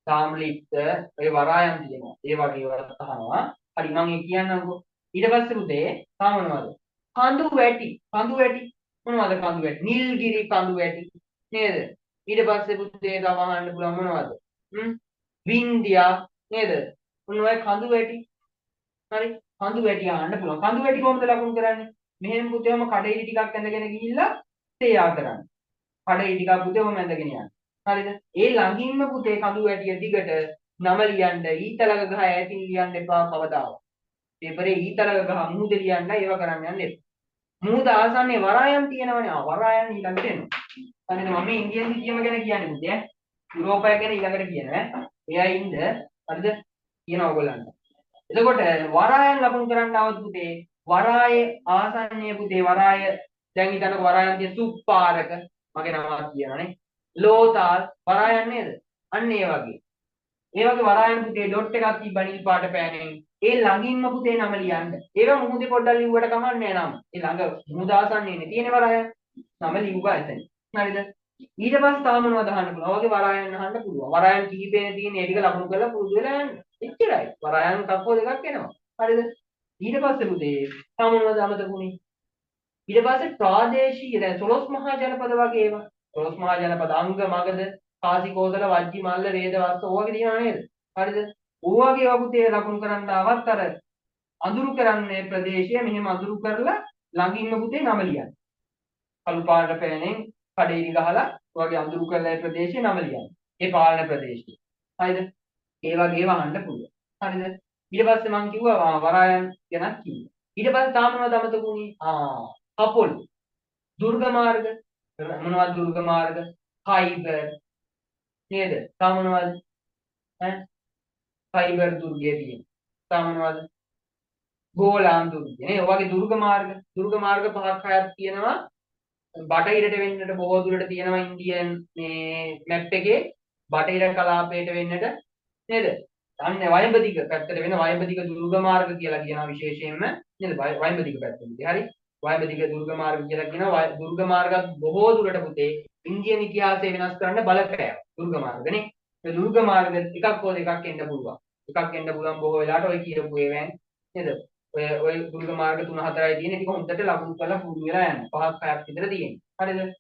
Speaker 1: සාම්ලිප්ත ඔය වරායන් තියෙනවා. ඒ වගේ ඒවා අහනවා. හරි මම ඒ කියන්නම්කෝ. ඊට පස්සේ පුතේ තාම මොනවද? කඳු වැටි. කඳු වැටි මොනවද කඳු වැටි? නිල්ගිරි කඳු වැටි නේද? ඊට පස්සේ පුතේ තව අහන්න පුළුවන් මොනවද? වින්දියා නේද? මොන ඔය කඳු වැටි. හරි කඳු වැටි අහන්න පුළුවන්. කඳු වැටි කොහොමද ලකුණු කරන්නේ? මෙහෙම පුතේම කඩේලි ටිකක් ඇඳගෙන ගිහිල්ලා තේයා කරන්න. කඩේලි ටිකක් පුතේම ඇඳගෙන යන්න. හරිද? ඒ ළඟින්ම පුතේ කඳු වැටිය දිගට නම ලියන්න ඊතලක ගහ ඈතින් ලියන්න එපා කවදාවත්. පේපරේ ඊතලක ගහ මුහුද ලියන්න ඒව කරන්න යන්න එපා. මුහුද ආසන්නේ වරායන් තියෙනවනේ. වරායන් ඊළඟට එනවා. හරිද? මම මේ ඉන්දියන් සිටියම ගැන කියන්නේ පුතේ. යුරෝපය ගැන ඊළඟට කියනවා. එයා ඉන්න හරිද? කියන ඕගොල්ලන්ට. එතකොට වරායන් ලකුණු කරන්න આવත් පුතේ වරායේ ආසන්නයේ පුතේ වරාය දැන් හිතන්නකො වරායන් තියෙන සුප්පාරක මගේ නමක් කියනවානේ. ලෝතාල් වරායන් නේද? අන්න ඒ වගේ. ඒ වගේ වරායන් පුතේ ඩොට් එකක් තිබ්බා නිල් පාට පෑනෙන්. ඒ ළඟින්ම පුතේ නම ලියන්න. ඒවා මුහුදේ පොඩ්ඩක් ලිව්වට කමන්නේ නෑ නම. ඒ ළඟ මුහුද ආසන්නයේනේ තියෙන වරායන්. නම ලිව්වා එතන. හරිද? ඊට පස්සේ තව මොනවද අහන්න පුළුවන්? ඔයගේ වරායන් අහන්න පුළුවන්. වරායන් කීපේ තියෙන ඒ ටික ලකුණු කරලා පුරුදු වෙලා යන්න. එච්චරයි. වරායන් තක්කෝ දෙකක් එනවා. හරිද? ඊට පස්සේ පුතේ තව මොනවද අමතකුනේ? ඊට පස්සේ ප්‍රාදේශීය දැන් 12 මහා ජනපද වගේ ඒවා 12 මහා ජනපද අංග මගධ කාසි කෝසල වජ්ජි මල්ල වේදවස්ස ඕවා වගේ තියෙනව නේද? හරිද? ඕවා වගේ වගුතේ ලකුණු කරන්න ආවත් අර අඳුරු කරන්නේ ප්‍රදේශය මෙහෙම අඳුරු කරලා ළඟින්ම පුතේ නම ලියන්න. කළු පාට පෑනෙන් කඩේලි ගහලා ඔයගේ අඳුරු කරලා ඒ ප්‍රදේශේ නම ලියන්න. ඒ පාලන ප්‍රදේශය. හරිද? ඒ වගේ ඒවා අහන්න පුළුවන්. හරිද? ඊට පස්සේ මම කිව්වා වරායන් ගැනත් කිව්වා. ඊට පස්සේ තාම මොනවද අමතකුනේ? කපොල් දුර්ග මාර්ග මොනවද දුර්ග මාර්ග ෆයිබර් නේද? තා මොනවද? ඈ ෆයිබර් දුර්ගය තියෙනවා. තා මොනවද? ගෝලාන් දුර්ගය නේ. ඔය වගේ දුර්ග මාර්ග පහක් හයක් තියෙනවා. බටහිරට වෙන්නට බොහෝ දුරට තියෙනවා ඉන්දියන් මේ මැප් එකේ බටහිර කලාපයට වෙන්නට නේද? අන්න වයඹදිග පැත්තට වෙන වයඹදිග දුර්ග මාර්ග කියලා කියනවා විශේෂයෙන්ම නේද? වයඹදිග පැත්තට. හරි? වයඹදිග දුර්ග මාර්ග කියලා කියනවා. දුර්ග මාර්ගත් බොහෝ දුරට පුතේ ඉන්දියන් ඉතිහාසය වෙනස් කරන්න බලපෑවා. දුර්ග මාර්ගනේ. ඒ දුර්ග මාර්ග එකක් හෝ දෙකක් එන්න පුළුවන්. එකක් එන්න පුළුවන් බොහෝ වෙලාවට ඔය කියපු ඒවාන් නේද? ඔය දුර්ග මාර්ග 3-4යි තියෙන. ඒක හොඳට ලකුණු කරලා පුරුදු වෙලා යන්න. 5-6ක් විතර තියෙනවා. හරිද?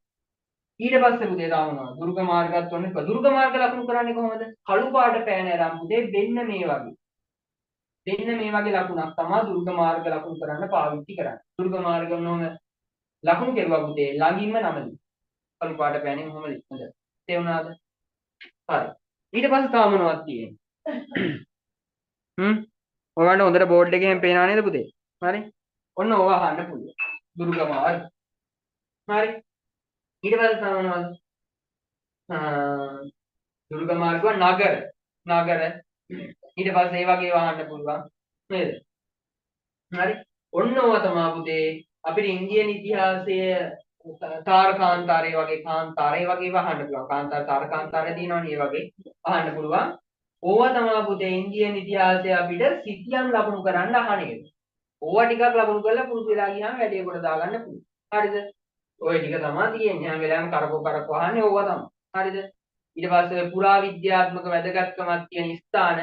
Speaker 1: ඊට පස්සේ පුතේ දානවා දුර්ග මාර්ගات ඔන්න දුර්ග මාර්ග ලකුණු කරන්නේ කොහොමද? කළු පාට පෑන ඇරන් පුතේ මෙන්න මේ වගේ. මෙන්න මේ වගේ ලකුණක් තමයි දුර්ග මාර්ග ලකුණු කරන්න පාවිච්චි කරන්නේ. දුර්ග මාර්ග මොනම ලකුණු කෙරුවා පුතේ ළඟින්ම නමලි. කළු පාට පෑනේ කොහොමද? හොඳ. තේරුණාද? හරි. ඊට පස්සේ තව මොනවද තියෙන්නේ? ඔයාලට හොඳට බෝඩ් එකෙන් පේනවා නේද පුතේ? හරි. ඔන්න ඕවා අහන්න පුළුවන්. දුර්ග මාර්ග. හරි. ඊට පස්සේ තව මොනවද? දුර්ග මාර්ග නගර. නගර. ඊට පස්සේ ඒ වගේ වහන්න පුළුවන් නේද? හරි. ඔන්න ඕවා තමයි පුතේ අපිට ඉන්දියන් ඉතිහාසයේ තාරකාන්තාරේ වගේ කාන්තාරේ වගේ වහන්න පුළුවන්. කාන්තාර තාරකාන්තාරේ තියෙනවනේ ඒ වගේ වහන්න පුළුවන්. ඕවා තමයි පුතේ ඉන්දියන් ඉතිහාසයේ අපිට සිතියම් ලකුණු කරන්න අහන එක. ඕවා ටිකක් ලකුණු කරලා පුරුදු වෙලා ගියාම වැඩේ කොට දාගන්න පුළුවන්. හරිද? ඔය ටික තමයි තියෙන්නේ. හැම වෙලාවෙම කරකෝ අහන්නේ ඕවා තමයි. හරිද? ඊට පස්සේ පුරා විද්‍යාත්මක වැදගත්කමක් තියෙන ස්ථාන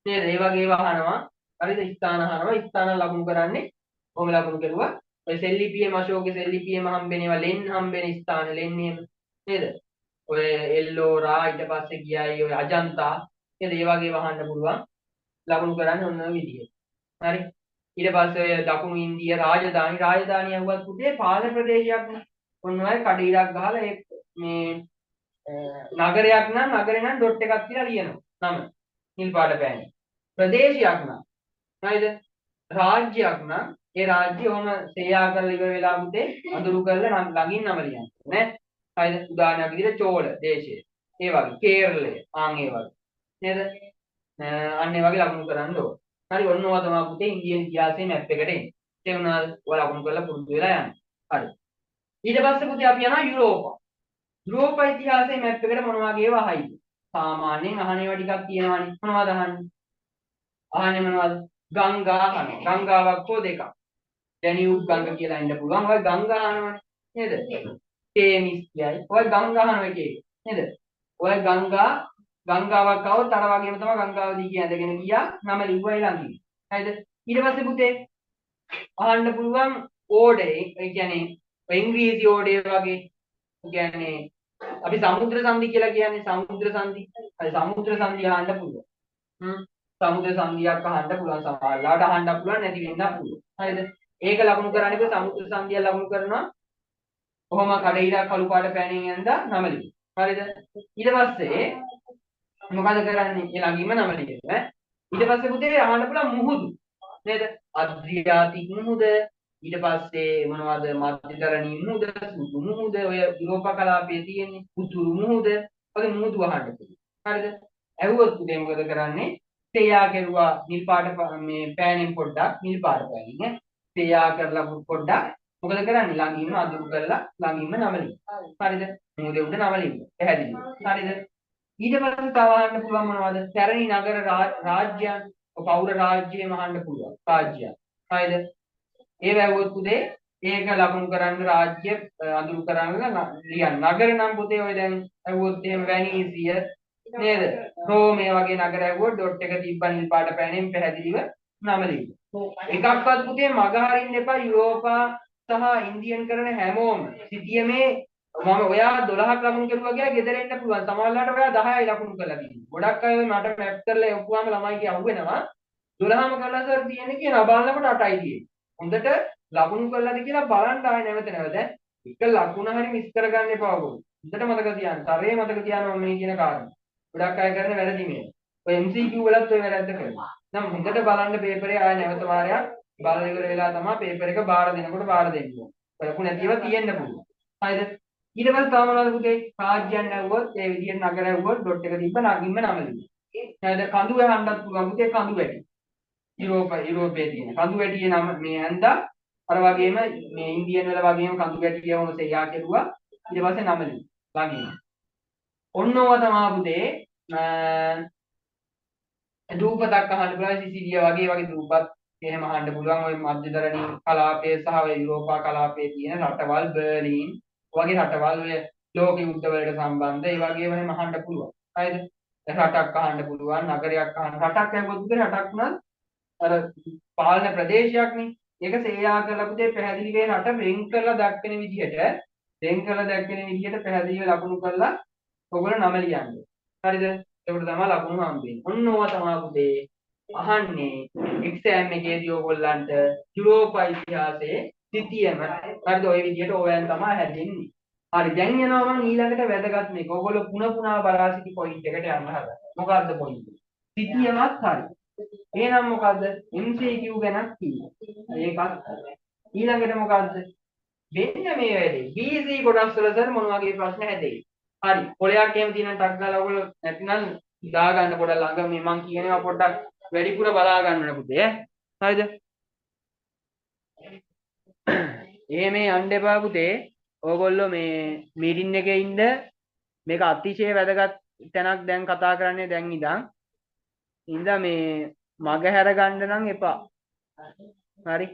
Speaker 1: නේද? ඒ වගේ වහනවා. හරිද? ස්ථාන අහනවා. ස්ථාන ලකුණු කරන්නේ කොහොම ලකුණු කරුවා? ඔය සෙල්ලිපියම අශෝකේ සෙල්ලිපියම හම්බෙනේවා ලෙන් හම්බෙන ස්ථාන ලෙන් නේද? ඔය එල්ලෝරා ඊට පස්සේ ගියයි ඔය අජන්තා නේද? ඒ වගේ වහන්න පුළුවන්. ලකුණු කරන්නේ ඔන්න ඔය විදිහට. හරි. ඊට පස්සේ ඔය දකුණු ඉන්දිය රාජධානිය වුවත් පුතේ පාලන ප්‍රදේශයක් නේ. ඔන්න ඔය කඩිරක් ගහලා මේ නගරයක් නම් නගරේ නම් ඩොට් එකක් කියලා ලියනවා. නම නිල් පාට පෑනේ. ප්‍රදේශයක් නම් හරිද? රාජ්‍යයක් නම් ඒ රාජ්‍ය ඔහම සේයා කරලා ඉවර වෙලා පුතේ අඳුරු කරලා ළඟින් නම ලියන්න නේ. හරිද? උදාහරණයක් විදිහට චෝල දේශය. ඒ වගේ කේරළය ආන් ඒ වගේ. නේද? අන්න ඒ වගේ ලකුණු කරන්න ඕන. හරි ඔන්න ඔය තමයි පුතේ ඉන්දියන් ඉතිහාසයේ මැප් එකට එන්නේ. තේරුණාද? ඔය ලකුණු කරලා පුරුදු වෙලා යන්න. හරි. ඊට පස්සේ පුතේ අපි යනවා යුරෝපා. යුරෝපා ඉතිහාසයේ මැප් එකට මොන වගේ වහයිද? සාමාන්‍යයෙන් අහන ඒවා ටිකක් තියෙනවානේ. මොනවද අහන්නේ? අහන්නේ මොනවද? ගංගා අහනවා. ගංගාවක් හෝ දෙකක්. ඩැනියුබ් ගංගා කියලා ඉන්න පුළුවන්. ඔය ගංගා අහනවනේ. නේද? තේමිස් කියයි. ඔය ගංගා අහන එකේ. නේද? ඔය ගංගාවක් આવොත් අර වගේම තමයි ගංගාව දිගේ ඇදගෙන ගියා. නම ලිව්වා ළඟින්. හරිද? ඊට පස්සේ පුතේ අහන්න පුළුවන් ඕඩේ. ඒ කියන්නේ ඉංග්‍රීසි ඕඩේ වගේ. කියන්නේ අපි සමුද්‍ර සංධි කියලා කියන්නේ සමුද්‍ර සංධි. හරි සමුද්‍ර සංධි අහන්න පුළුවන්. සමුද්‍ර සංධියක් අහන්න පුළුවන් සමහරවිට අහන්න පුළුවන් නැති වෙන්න පුළුවන්. හරිද? ඒක ලකුණු කරන්නේ සමුද්‍ර සංධිය ලකුණු කරනවා. කොහොම කඩේට කළු පාට පෑනින් යනදා නමලි. හරිද? ඊට පස්සේ මොකද කරන්නේ? ඒ ළඟින්ම නමලි ඈ. ඊට පස්සේ පුතේ අහන්න පුළුවන් මුහුදු. නේද? අද්‍රියාතික් මුහුද ඊට පස්සේ මොනවද මධ්‍යතරණී මුහුද සුදු මුහුද ඔය යුරෝපා කලාපයේ තියෙන්නේ උතුරු මුහුද වගේ මුහුදු අහන්න පුළුවන්. හරිද? ඇහුවොත් පුතේ මොකද කරන්නේ? තේයා කෙරුවා නිල් පාට මේ පෑනින් පොඩ්ඩක් නිල් පාට පෑනින් ඈ. තේයා කරලා පොඩ්ඩක් මොකද කරන්නේ? ළඟින්ම අඳුරු කරලා ළඟින්ම නමලින්. හරිද? මුහුදේ උඩ නමලින්. පැහැදිලිද? හරිද? ඊට පස්සේ තව අහන්න පුළුවන් මොනවද? පැරණි නගර රාජ්‍යයන් පෞර රාජ්‍යයම අහන්න පුළුවන්. රාජ්‍යයන්. හරිද? ඒ වැවුවොත් පුතේ ඒක ලකුණු කරන්න රාජ්‍ය අඳුරු කරන්න ලියන්න. නගර නම් පුතේ ඔය දැන් ඇහුවොත් එහෙම වැනීසිය නේද? රෝමේ වගේ නගර ඇහුවොත් ඩොට් එක තිබ්බා නිල් පාට පෑනෙන් පැහැදිලිව නම ලියන්න. එකක්වත් පුතේ මග හරින්න එපා යුරෝපා සහ ඉන්දියන් කරන හැමෝම සිටියමේ මම ඔයා 12ක් ලකුණු කරුවා කියලා ගෙදර එන්න පුළුවන්. සමහරවිට ඔයා 10යි ලකුණු කරලා තියෙන්නේ. ගොඩක් අය මට මැප් කරලා එව්වාම ළමයි කිය අහුවෙනවා. 12ම කරලා සර් තියෙන්නේ කියලා බලනකොට 8යි තියෙන්නේ. හොඳට ලකුණු කරලාද කියලා බලන්න ආයෙ නැවත නැවත. එක ලකුණ හරි මිස් කරගන්න එපා ඔයගොල්ලෝ. හොඳට මතක තියාගන්න. තරේ මතක තියාගන්න මේ කියන කාරණා. ගොඩක් අය කරන වැරදි මේ. ඔය MCQ වලත් ඔය වැරද්ද කරනවා. නම් හොඳට බලන්න පේපරේ ආයෙ නැවත වාරයක් බලලා ඉවර වෙලා තමයි පේපර් එක බාර දෙනකොට බාර දෙන්න ඕනේ. ඔය ලකුණු නැතිව තියෙන්න පුළුවන්. හරිද? ඊට පස්සේ තව මොනවද පුතේ? රාජ්‍යයන් ඇහුවොත් ඒ විදිහට නගර ඇහුවොත් ඩොට් එක තිබ්බ නගින්ම නම ලියන්න. නේද? කඳු ඇහන්නත් පුළුවන් පුතේ කඳු වැටි. යුරෝපයේ තියෙන කඳු වැටියේ නම මේ ඇඳා අර වගේම මේ ඉන්දියන් වල වගේම කඳු වැටිය වුණ සෙයා කෙරුවා. ඊට පස්සේ නම ලියන්න. ළඟින්. ඔන්න ඕවා තමයි පුතේ දූපතක් අහන්න පුළුවන් සිසිලිය වගේ දූපත් එහෙම අහන්න පුළුවන් ওই මධ්‍යධරණී කලාපයේ සහ ඔය යුරෝපා කලාපයේ තියෙන රටවල් බර්ලින් වගේ රටවල් ඔය ලෝක යුද්ධ වලට සම්බන්ධ ඒ වගේම එහෙම අහන්න පුළුවන්. හරිද? රටක් අහන්න පුළුවන් නගරයක් අහන්න රටක් ඇහුවොත් රටක් නම් අර පාලන ප්‍රදේශයක් නේ. ඒක සේයා කරලා පුතේ පැහැදිලි වෙන රට වෙන් කරලා දක්වන විදිහට වෙන් කළ දැක්කෙන විදිහට පැහැදිලිව ලකුණු කරලා ඔයගොල්ලෝ නම ලියන්න. හරිද? එතකොට තමයි ලකුණු හම්බෙන්නේ. ඔන්න ඕවා තමයි පුතේ අහන්නේ එක්සෑම් එකේදී ඔයගොල්ලන්ට යුරෝපා ඉතිහාසයේ සිටියම හරිද? ඔය විදිහට ඕවෙන් තමයි හැදෙන්නේ. හරි දැන් යනවා මම ඊළඟට වැදගත් මේක. ඔයගොල්ලෝ පුනා බලා සිටි පොයින්ට් එකට යන්න හදන්න. මොකද්ද පොයින්ට්? සිටියමත් හරි. එහෙනම් මොකද්ද? MCQ ගැනක් තියෙනවා. ඒකත් හරි. ඊළඟට මොකද්ද? මෙන්න මේ වැඩේ. BC කොටස් වල සර් මොන වගේ ප්‍රශ්න හැදෙයි? හරි. පොලයක් එහෙම තියෙන ටක් ගාලා ඔයගොල්ලෝ නැත්නම් දා ගන්න පොඩක් ළඟ මේ මං කියනවා පොඩ්ඩක් වැඩිපුර බලා ගන්න ඕනේ පුතේ ඈ. හරිද? මේ යන්න එපා පුතේ. ඕගොල්ලෝ මේ මීටින් එකේ ඉන්න මේක අතිශය වැදගත් තැනක් දැන් කතා කරන්නේ දැන් ඉඳන් මේ මග හැර ගන්න නම් එපා. හරි.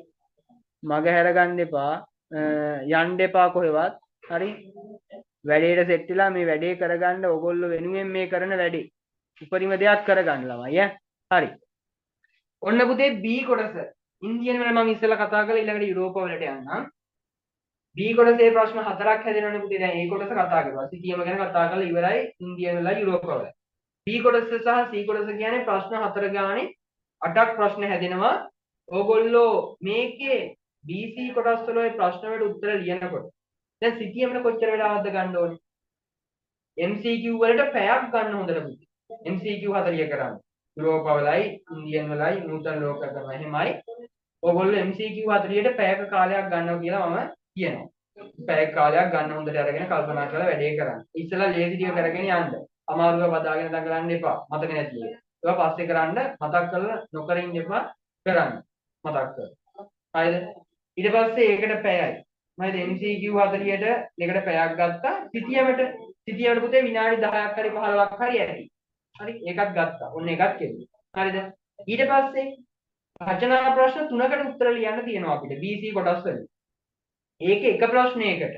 Speaker 1: මග හැර ගන්න එපා. යන්න එපා කොහෙවත්. හරි. වැඩේට සෙට් වෙලා මේ වැඩේ කරගන්න ඕගොල්ලෝ වෙනුවෙන් මේ කරන වැඩේ. උපරිම දෙයක් කරගන්න ළමයි ඈ. හරි. ඔන්න පුතේ B කොටස. ඉන්දියන් වල මම ඉස්සෙල්ලා කතා කරලා ඊළඟට යුරෝපා වලට යන්නම්. B කොටසේ ප්‍රශ්න හතරක් හැදෙනවනේ පුතේ. දැන් A කොටස කතා කරනවා. සිටියම ගැන කතා කරලා ඉවරයි ඉන්දියන් වල යුරෝපා වල. B කොටස සහ C කොටස කියන්නේ ප්‍රශ්න හතර ගානේ 8ක් ප්‍රශ්න හැදෙනවා. ඕගොල්ලෝ මේකේ BC කොටස් වල ඔය ප්‍රශ්න වලට උත්තර ලියනකොට දැන් සිටියමන කොච්චර වෙලාවක්ද ගන්න ඕනේ? MCQ වලට පැයක් ගන්න හොඳට පුතේ. MCQ 40 කරන්න. යුරෝපා වලයි ඉන්දියන් වලයි නූතන ලෝක කරනවා. එහෙමයි. ඕගොල්ලෝ MCQ 40ට පැයක කාලයක් ගන්නවා කියලා මම කියනවා. පැයක කාලයක් ගන්න හොඳට අරගෙන කල්පනා කරලා වැඩේ කරන්න. ඉස්සෙල්ලා ලේසි ටික කරගෙන යන්න. අමාරුව බදාගෙන දඟලන්න එපා. මතක නැති එක. ඒවා පස්සේ කරන්න මතක් කරලා නොකර ඉන්න එපා කරන්න. මතක් කරලා. හරිද? ඊට පස්සේ ඒකට පැයයි. මම MCQ 40ට ඒකට පැයක් ගත්තා. සිටියමට පුතේ විනාඩි 10ක් හරි 15ක් හරි ඇති. හරි ඒකත් ගත්තා. ඔන්න ඒකත් කෙරුවා. හරිද? ඊට පස්සේ රචනා ප්‍රශ්න 3කට උත්තර ලියන්න තියෙනවා අපිට BC කොටස් වල. ඒක එක ප්‍රශ්නයකට.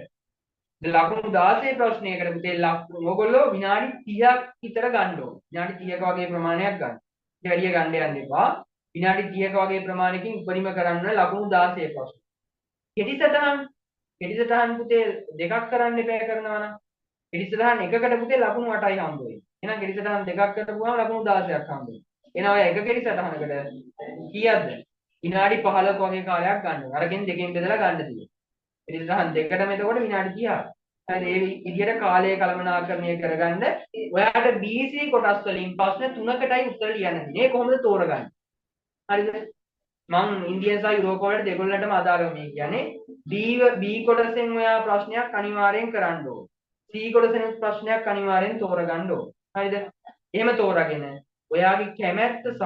Speaker 1: ලකුණු 16 ප්‍රශ්නයකට පුතේ ඔයගොල්ලෝ විනාඩි 30ක් විතර ගන්න ඕනේ. විනාඩි 30ක වගේ ප්‍රමාණයක් ගන්න. ඊට වැඩිය ගන්න යන්න එපා. විනාඩි 30ක වගේ ප්‍රමාණයකින් උපරිම කරන්න ලකුණු 16 ප්‍රශ්න. කෙටිසටහන් පුතේ දෙකක් කරන්න එපා කරනවා නම් කෙටිසටහන් එකකට පුතේ ලකුණු 8යි හම්බ වෙන්නේ. එහෙනම් කෙටිසටහන් දෙකක් කරපුවාම ලකුණු 16ක් හම්බ වෙනවා. එහෙනම් ඔය එක කෙටිසටහනකට කීයක්ද? විනාඩි 15ක වගේ කාලයක් ගන්න. අරගෙන දෙකෙන් බෙදලා ගන්න තියෙනවා. කෙටිසටහන් දෙකටම එතකොට විනාඩි 30ක්. හරි ඒ විදිහට කාලය කළමනාකරණය කරගන්න. ඔයාට BC කොටස් වලින් ප්‍රශ්න 3කටයි උත්තර ලියන්න තියෙන්නේ. මේ කොහොමද තෝරගන්නේ? හරිද? මං ඉන්දියන් සහ යුරෝප වලට දෙගොල්ලන්ටම අදාළව මේ කියන්නේ B කොටසෙන් ඔයා ප්‍රශ්නයක් අනිවාර්යෙන් කරන්න ඕන. C කොටසෙන් ප්‍රශ්නයක් අනිවාර්යෙන් තෝරගන්න ඕන. හරිද? එහෙම තෝරාගෙන ඔයාගේ කැමැත්ත සහ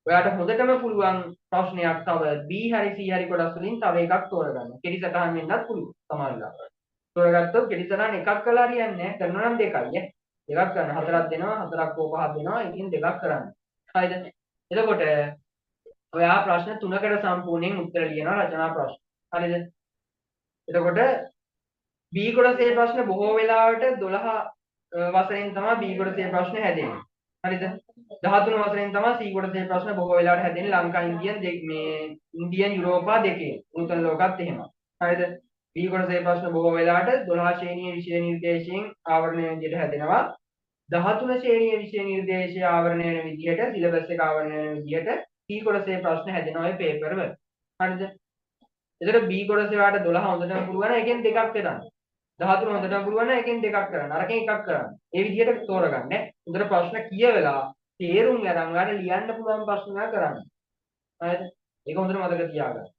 Speaker 1: ඔයාට හොඳටම පුළුවන් ප්‍රශ්නයක් තව B හරි C හරි කොටස් වලින් තව එකක් තෝරගන්න. කෙටිසටහන් වෙන්නත් පුළුවන් සමහරවිට. තෝරගත්තොත් කෙටිසටහන් එකක් කළා හරියන්නේ නැහැ. කරනවා නම් දෙකයි ඈ. දෙකක් කරන්න. හතරක් දෙනවා, හතරක් හෝ පහක් දෙනවා. එකකින් දෙකක් කරන්න. හරිද? එතකොට ඔයා ප්‍රශ්න 3කට සම්පූර්ණයෙන් උත්තර ලියනවා රචනා ප්‍රශ්න. හරිද? එතකොට B කොටසේ ප්‍රශ්න බොහෝ වෙලාවට 12 වසරෙන් තමයි B කොටසේ ප්‍රශ්න හැදෙන්නේ. හරිද? 13 වසරෙන් තමයි C කොටසේ ප්‍රශ්න බොහෝ වෙලාවට හැදෙන්නේ ලංකා ඉන්දියන් මේ ඉන්දියන් යුරෝපා දෙකේ. නූතන ලෝකත් එහෙමයි. හරිද? B කොටසේ ප්‍රශ්න බොහෝ වෙලාවට 12 ශ්‍රේණියේ විෂය නිර්දේශයෙන් ආවරණය විදිහට හැදෙනවා. 13 ශ්‍රේණියේ විෂය නිර්දේශය ආවරණය වෙන විදිහට සිලබස් එක ආවරණය වෙන විදිහට C කොටසේ ප්‍රශ්න හැදෙනවා ඒ පේපර් වල. හරිද? එතකොට B කොටසේ වාට 12 හොඳටම පුළුවන් එකෙන් දෙකක් කරන්න. 13 හොඳටම පුළුවන් එකෙන් දෙකක් කරන්න. අරකින් එකක් කරන්න. ඒ විදිහට තෝරගන්න. හොඳට ප්‍රශ්න කියවලා තේරුම් ගන්න ඔයාලට ලියන්න පුළුවන් ප්‍රශ්න කරන්න. හරිද? ඒක හොඳට මතක තියාගන්න.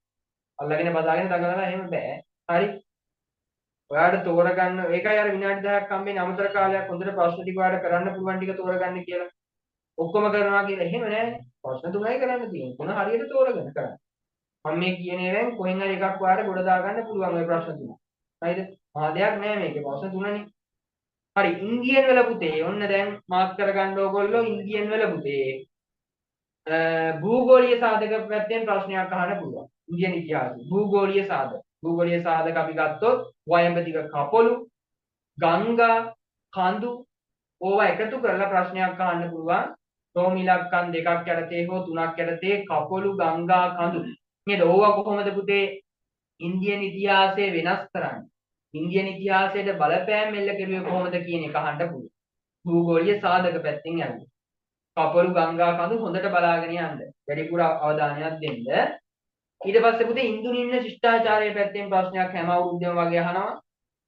Speaker 1: අල්ලගෙන බදාගෙන දඟලලා එහෙම බෑ. හරි? ඔයාලට තෝරගන්න ඒකයි අර විනාඩි 10ක් හම්බෙන්නේ අමතර කාලයක් හොඳට ප්‍රශ්න ටික ඔයාලට කරන්න පුළුවන් ටික තෝරගන්න කියලා. ඔක්කොම කරනවා කියලා එහෙම නෑ. ප්‍රශ්න තුනයි කරන්න තියෙන්නේ. තුන හරියට තෝරගෙන කරන්න. මම මේ කියන ඒවායින් කොහෙන් හරි එකක් ඔයාලට ගොඩ දාගන්න පුළුවන් ওই ප්‍රශ්න තුන. හරිද? මහා දෙයක් නෑ මේකේ ප්‍රශ්න තුනනේ. හරි ඉන්දියන් වල පුතේ ඔන්න දැන් මාක් කරගන්න ඕගොල්ලෝ ඉන්දියන් වල පුතේ භූගෝලීය සාධක පැත්තෙන් ප්‍රශ්නයක් අහන්න පුළුවන්. ඉන්දියන් ඉතිහාසය භූගෝලීය සාධක. භූගෝලීය සාධක අපි ගත්තොත් වයඹදිව කපොළු, ගංගා, කඳු ඕවා එකතු කරලා ප්‍රශ්නයක් අහන්න පුළුවන්. රෝම ඉලක්කම් දෙකක් යටතේ හෝ තුනක් යටතේ කපොළු, ගංගා, කඳු. නේද? ඕවා කොහොමද පුතේ ඉන්දියන් ඉතිහාසය වෙනස් කරන්නේ? ඉන්දියන් ඉතිහාසයට බලපෑම් එල්ල කෙරුවේ කොහොමද කියන එක අහන්න පුළුවන්. භූගෝලීය සාධක පැත්තෙන් යන්න. කපලු ගංගා කඳු හොඳට බලාගෙන යන්න. වැඩිපුර අවධානයක් දෙන්න. ඊට පස්සේ පුතේ ඉන්දු නිම්න ශිෂ්ටාචාරයේ පැත්තෙන් ප්‍රශ්නයක් හැම අවුරුද්දම වගේ අහනවා.